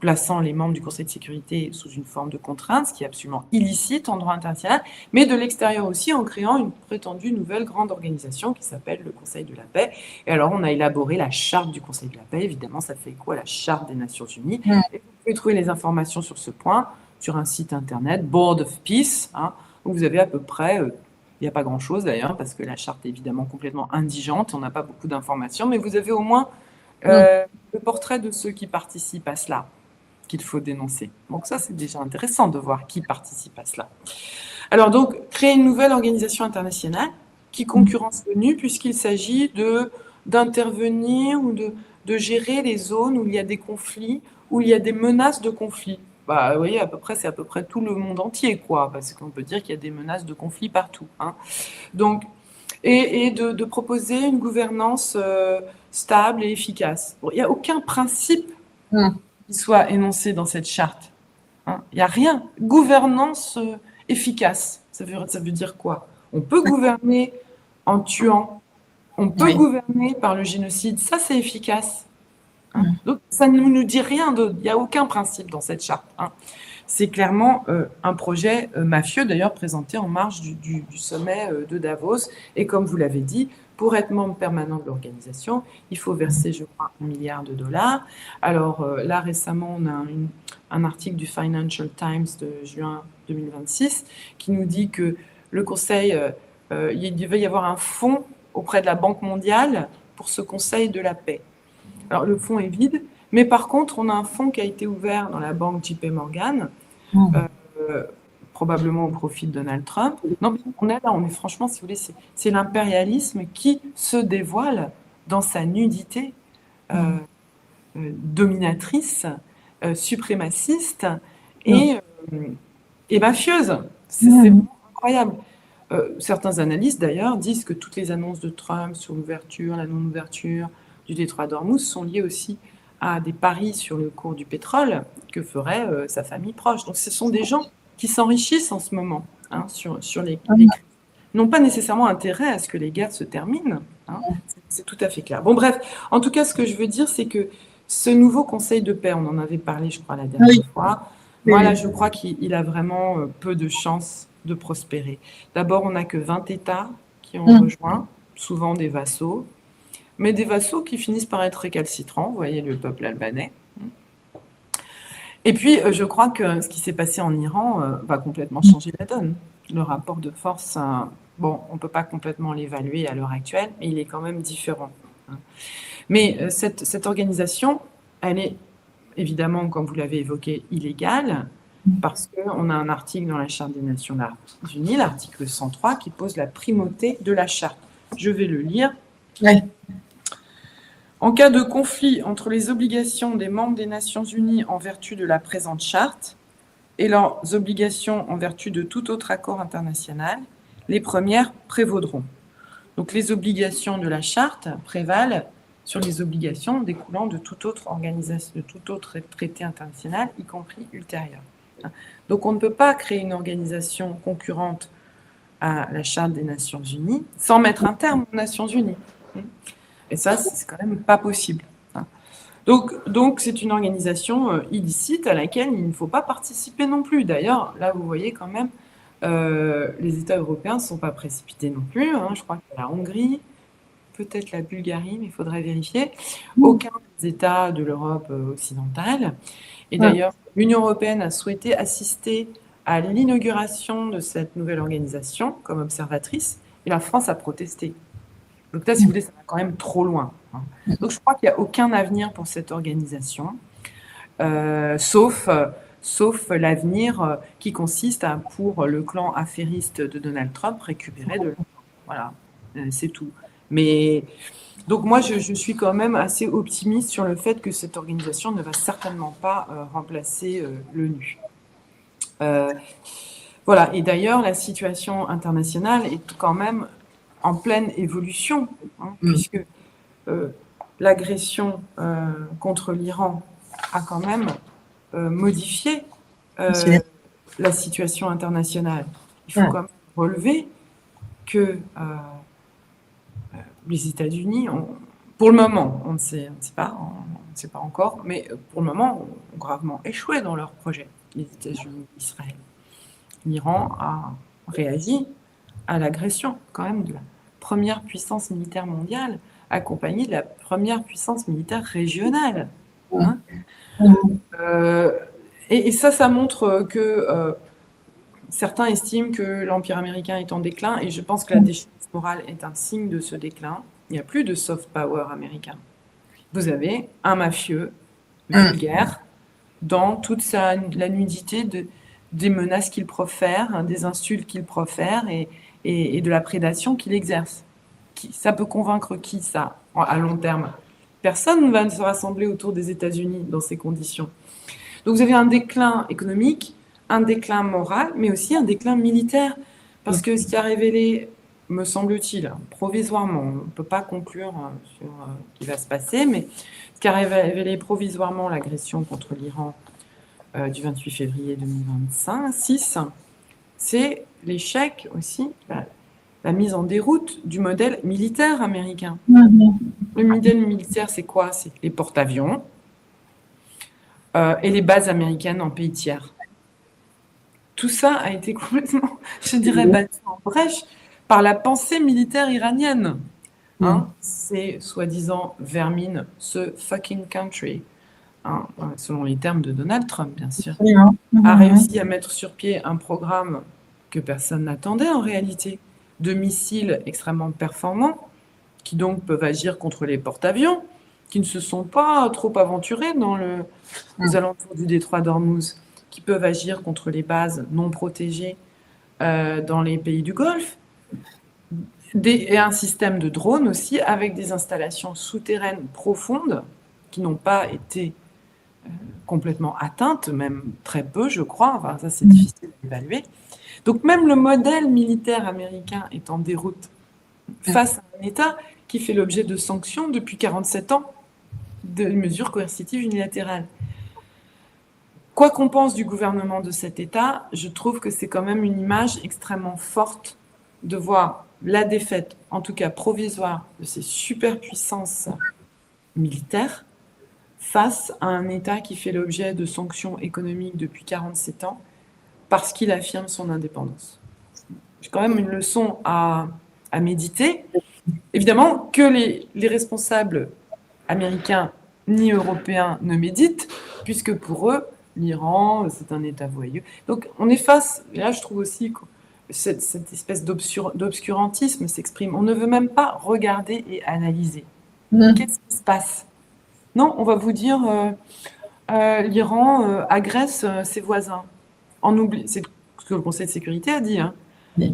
plaçant les membres du Conseil de sécurité sous une forme de contrainte, ce qui est absolument illicite en droit international, mais de l'extérieur aussi en créant une prétendue nouvelle grande organisation qui s'appelle le Conseil de la paix. Et alors, on a élaboré la charte du Conseil de la paix. Évidemment, ça fait écho à la charte des Nations Unies. Et vous pouvez trouver les informations sur ce point sur un site internet, Board of Peace, où vous avez à peu près... il n'y a pas grand-chose d'ailleurs, parce que la charte est évidemment complètement indigente, on n'a pas beaucoup d'informations, mais vous avez au moins le portrait de ceux qui participent à cela, qu'il faut dénoncer. Donc ça, c'est déjà intéressant de voir qui participe à cela. Alors donc, créer une nouvelle organisation internationale qui concurrence l'ONU, puisqu'il s'agit d'intervenir ou de gérer les zones où il y a des conflits, où il y a des menaces de conflit. Bah, vous voyez, c'est à peu près tout le monde entier, quoi, parce qu'on peut dire qu'il y a des menaces de conflit partout. Donc, et de proposer une gouvernance stable et efficace. Bon, il n'y a aucun principe qui soit énoncé dans cette charte. Il n'y a rien. Gouvernance efficace, ça veut dire quoi? On peut gouverner en tuant, on peut gouverner par le génocide, ça c'est efficace. Donc ça ne nous dit rien, il n'y a aucun principe dans cette charte. C'est clairement un projet mafieux, d'ailleurs présenté en marge du sommet de Davos. Et comme vous l'avez dit, pour être membre permanent de l'organisation, il faut verser, je crois, $1 milliard. Alors là, récemment, on a un article du Financial Times de juin 2026 qui nous dit que le Conseil, il devait y avoir un fonds auprès de la Banque mondiale pour ce Conseil de la paix. Alors le fonds est vide, mais par contre, on a un fonds qui a été ouvert dans la banque JP Morgan, probablement au profit de Donald Trump. Non, on est franchement, si vous voulez, c'est l'impérialisme qui se dévoile dans sa nudité dominatrice, suprémaciste et mafieuse. C'est vraiment incroyable. Certains analystes, d'ailleurs, disent que toutes les annonces de Trump sur l'ouverture, la non-ouverture du détroit d'Ormuz sont liées aussi à des paris sur le cours du pétrole que ferait sa famille proche. Donc ce sont des gens qui s'enrichissent en ce moment sur les crises. Ils n'ont pas nécessairement intérêt à ce que les guerres se terminent. C'est tout à fait clair. Bon, bref, en tout cas, ce que je veux dire, c'est que ce nouveau Conseil de paix, on en avait parlé, je crois, la dernière fois. Moi, là, je crois qu'il a vraiment peu de chances de prospérer. D'abord, on n'a que 20 États qui ont rejoint, souvent des vassaux, mais des vassaux qui finissent par être récalcitrants, vous voyez, le peuple albanais. Et puis, je crois que ce qui s'est passé en Iran va complètement changer la donne. Le rapport de force, bon, on ne peut pas complètement l'évaluer à l'heure actuelle, mais il est quand même différent. Mais cette organisation, elle est évidemment, comme vous l'avez évoqué, illégale, parce qu'on a un article dans la Charte des Nations Unies, l'article 103, qui pose la primauté de la Charte. Je vais le lire. En cas de conflit entre les obligations des membres des Nations Unies en vertu de la présente charte et leurs obligations en vertu de tout autre accord international, les premières prévaudront. Donc les obligations de la charte prévalent sur les obligations découlant de toute autre organisation, de tout autre traité international, y compris ultérieur. Donc on ne peut pas créer une organisation concurrente à la Charte des Nations Unies sans mettre un terme aux Nations Unies. Et ça, c'est quand même pas possible. Donc c'est une organisation illicite à laquelle il ne faut pas participer non plus. D'ailleurs, là, vous voyez quand même, les États européens ne sont pas précipités non plus. Je crois qu'il y a la Hongrie, peut-être la Bulgarie, mais il faudrait vérifier. Aucun des États de l'Europe occidentale. Et d'ailleurs, l'Union européenne a souhaité assister à l'inauguration de cette nouvelle organisation comme observatrice, et la France a protesté. Donc là, si vous voulez, ça va quand même trop loin. Donc je crois qu'il n'y a aucun avenir pour cette organisation, sauf l'avenir qui consiste à, pour le clan affairiste de Donald Trump, récupérer de l'argent. Voilà, c'est tout. Mais donc moi, je suis quand même assez optimiste sur le fait que cette organisation ne va certainement pas remplacer l'ONU. Voilà, et d'ailleurs, la situation internationale est quand même en pleine évolution, puisque l'agression contre l'Iran a quand même modifié la situation internationale. Il faut quand même relever que les États-Unis, pour le moment, on ne sait pas, ne sait pas encore, mais pour le moment, ont gravement échoué dans leur projet. Les États-Unis, Israël. L'Iran a réagi à l'agression, quand même, de la première puissance militaire mondiale, accompagnée de la première puissance militaire régionale. Hein. Et ça montre que certains estiment que l'Empire américain est en déclin, et je pense que la déchéance morale est un signe de ce déclin. Il n'y a plus de soft power américain. Vous avez un mafieux vulgaire dans toute la nudité des menaces qu'il profère, des insultes qu'il profère et de la prédation qu'il exerce. Ça peut convaincre qui, ça, à long terme? Personne ne va se rassembler autour des États-Unis dans ces conditions. Donc vous avez un déclin économique, un déclin moral, mais aussi un déclin militaire. Parce que ce qui a révélé, me semble-t-il, provisoirement, on ne peut pas conclure sur ce qui va se passer, mais ce qui a révélé provisoirement l'agression contre l'Iran du 28 février 2026, c'est l'échec aussi, la mise en déroute du modèle militaire américain. Le modèle militaire, c'est quoi? C'est les porte-avions et les bases américaines en pays tiers. Tout ça a été complètement, je dirais, battu en brèche par la pensée militaire iranienne. Hein, c'est soi-disant vermine ce fucking country, hein, selon les termes de Donald Trump, bien sûr, a réussi à mettre sur pied un programme que personne n'attendait en réalité, de missiles extrêmement performants, qui donc peuvent agir contre les porte-avions, qui ne se sont pas trop aventurés aux alentours du détroit d'Ormuz, qui peuvent agir contre les bases non protégées dans les pays du Golfe, et un système de drones aussi, avec des installations souterraines profondes, qui n'ont pas été complètement atteintes, même très peu, je crois. Enfin, ça, c'est difficile à évaluer. Donc, même le modèle militaire américain est en déroute face à un État qui fait l'objet de sanctions depuis 47 ans, de mesures coercitives unilatérales. Quoi qu'on pense du gouvernement de cet État, je trouve que c'est quand même une image extrêmement forte de voir la défaite, en tout cas provisoire, de ces superpuissances militaires face à un État qui fait l'objet de sanctions économiques depuis 47 ans parce qu'il affirme son indépendance. C'est quand même une leçon à méditer. Évidemment que les responsables américains ni européens ne méditent, puisque pour eux, l'Iran, c'est un État voyeux. Donc on est face, et là je trouve aussi que cette espèce d'obscurantisme s'exprime. On ne veut même pas regarder et analyser. Qu'est-ce qui se passe? Non, on va vous dire l'Iran agresse ses voisins. C'est ce que le Conseil de sécurité a dit. Hein.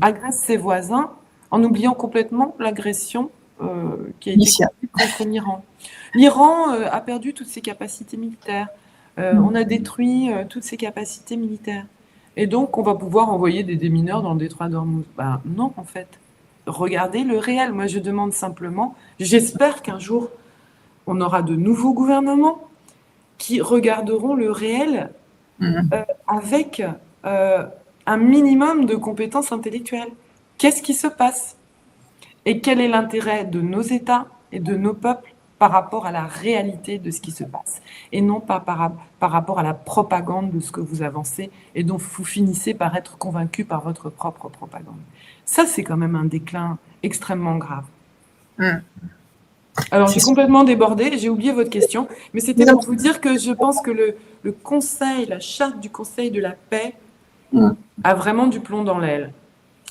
Agresse ses voisins en oubliant complètement l'agression qui a été conduite contre l'Iran. L'Iran a perdu toutes ses capacités militaires. On a détruit toutes ses capacités militaires. Et donc, on va pouvoir envoyer des démineurs dans le détroit d'Ormuz. Ben, non, en fait. Regardez le réel. Moi, je demande simplement, j'espère qu'un jour, on aura de nouveaux gouvernements qui regarderont le réel avec un minimum de compétences intellectuelles. Qu'est-ce qui se passe? Et quel est l'intérêt de nos États et de nos peuples par rapport à la réalité de ce qui se passe, et non pas par rapport à la propagande de ce que vous avancez et dont vous finissez par être convaincu par votre propre propagande. Ça, c'est quand même un déclin extrêmement grave. Alors, j'ai complètement débordé, j'ai oublié votre question, mais c'était pour vous dire que je pense que le Conseil, la charte du Conseil de la paix a vraiment du plomb dans l'aile.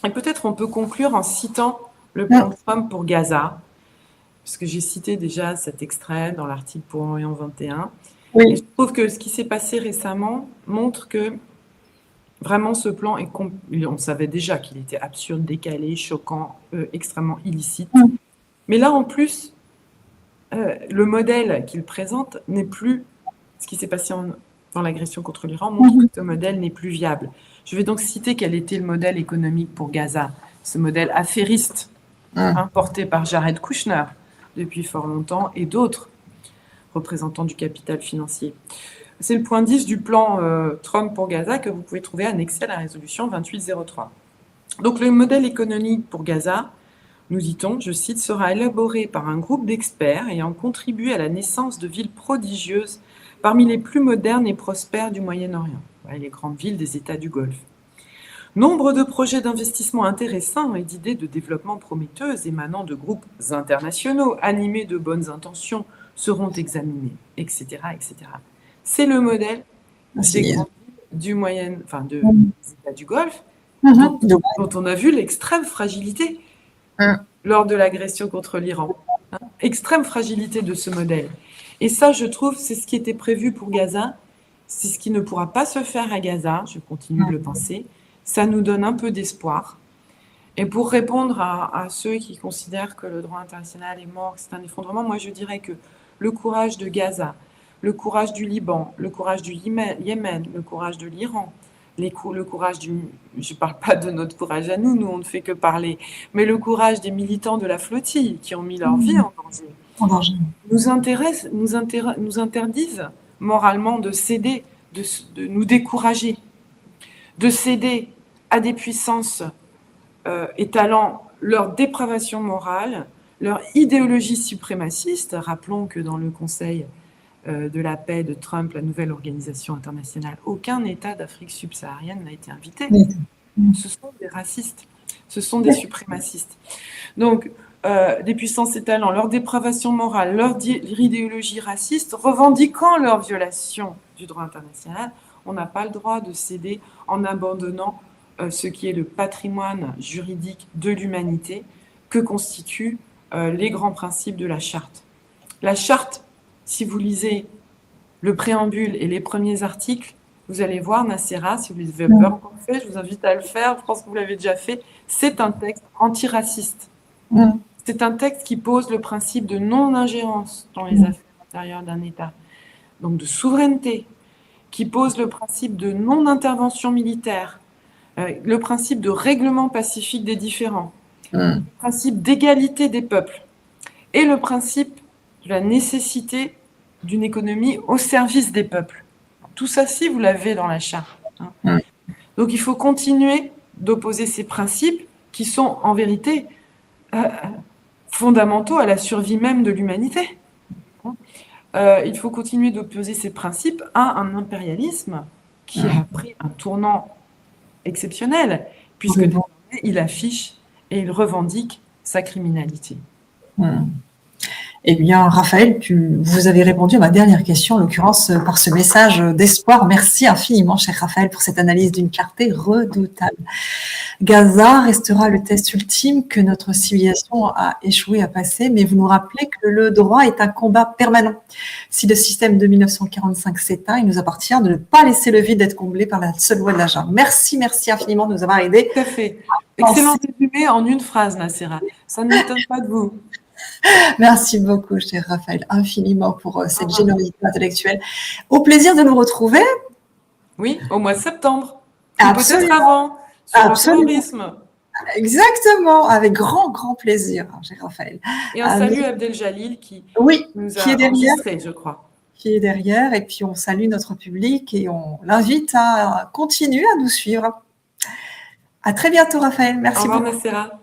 Et peut-être on peut conclure en citant le plan Trump pour Gaza, parce que j'ai cité déjà cet extrait dans l'article pour Orient 21. Et je trouve que ce qui s'est passé récemment montre que vraiment ce plan on savait déjà qu'il était absurde, décalé, choquant, extrêmement illicite. Mais là, en plus, le modèle qu'il présente n'est plus ce qui s'est passé dans l'agression contre l'Iran, montre que ce modèle n'est plus viable. Je vais donc citer quel était le modèle économique pour Gaza, ce modèle affairiste, porté par Jared Kushner depuis fort longtemps et d'autres représentants du capital financier. C'est le point 10 du plan Trump pour Gaza que vous pouvez trouver annexé à la résolution 2803. Donc le modèle économique pour Gaza nous dit-on, je cite, sera élaboré par un groupe d'experts ayant contribué à la naissance de villes prodigieuses parmi les plus modernes et prospères du Moyen-Orient, les grandes villes des États du Golfe. Nombre de projets d'investissement intéressants et d'idées de développement prometteuses émanant de groupes internationaux animés de bonnes intentions seront examinés, etc., etc. C'est le modèle des grandes villes du des États du Golfe, dont on a vu l'extrême fragilité lors de l'agression contre l'Iran. Extrême fragilité de ce modèle. Et ça, je trouve, c'est ce qui était prévu pour Gaza. C'est ce qui ne pourra pas se faire à Gaza, je continue de le penser. Ça nous donne un peu d'espoir. Et pour répondre à ceux qui considèrent que le droit international est mort, que c'est un effondrement, moi je dirais que le courage de Gaza, le courage du Liban, le courage du Yémen, le courage de l'Iran, le courage je ne parle pas de notre courage à nous, nous on ne fait que parler, mais le courage des militants de la flottille qui ont mis leur vie en danger, nous interdisent moralement de céder, de nous décourager, de céder à des puissances étalant leur dépravation morale, leur idéologie suprémaciste. Rappelons que dans le Conseil de la paix de Trump, la nouvelle organisation internationale, aucun État d'Afrique subsaharienne n'a été invité. Ce sont des racistes, ce sont des suprémacistes. Donc, des puissances étalant leur dépravation morale, leur idéologie raciste, revendiquant leur violation du droit international, on n'a pas le droit de céder en abandonnant ce qui est le patrimoine juridique de l'humanité que constituent les grands principes de la charte. La charte, si vous lisez le préambule et les premiers articles, vous allez voir, Nacera, si vous ne l'avez pas encore fait, je vous invite à le faire, je pense que vous l'avez déjà fait, c'est un texte antiraciste. C'est un texte qui pose le principe de non-ingérence dans les affaires intérieures d'un État, donc de souveraineté, qui pose le principe de non-intervention militaire, le principe de règlement pacifique des différends, le principe d'égalité des peuples et le principe de la nécessité d'une économie au service des peuples. Tout ça, si vous l'avez dans la charte. Donc, il faut continuer d'opposer ces principes qui sont en vérité fondamentaux à la survie même de l'humanité. Il faut continuer d'opposer ces principes à un impérialisme qui a pris un tournant exceptionnel, puisque désormais, il affiche et il revendique sa criminalité. Eh bien, Raphaël, vous avez répondu à ma dernière question, en l'occurrence par ce message d'espoir. Merci infiniment, cher Raphaël, pour cette analyse d'une clarté redoutable. Gaza restera le test ultime que notre civilisation a échoué à passer, mais vous nous rappelez que le droit est un combat permanent. Si le système de 1945 s'éteint, il nous appartient de ne pas laisser le vide être comblé par la seule loi de la jungle. Merci infiniment de nous avoir aidés. Tout à fait. Excellent résumé en une phrase, Nacera. Ça ne m'étonne pas de vous. Merci beaucoup, cher Raphaël, infiniment pour cette générosité intellectuelle. Au plaisir de nous retrouver. Oui, au mois de septembre. Peut-être avant, sur le terrorisme. Exactement, avec grand plaisir, cher Raphaël. Et un salut à Abdel Jalil qui nous a enregistré, je crois. Qui est derrière, et puis on salue notre public et on l'invite à continuer à nous suivre. À très bientôt, Raphaël. Merci beaucoup. Au revoir, Nacera.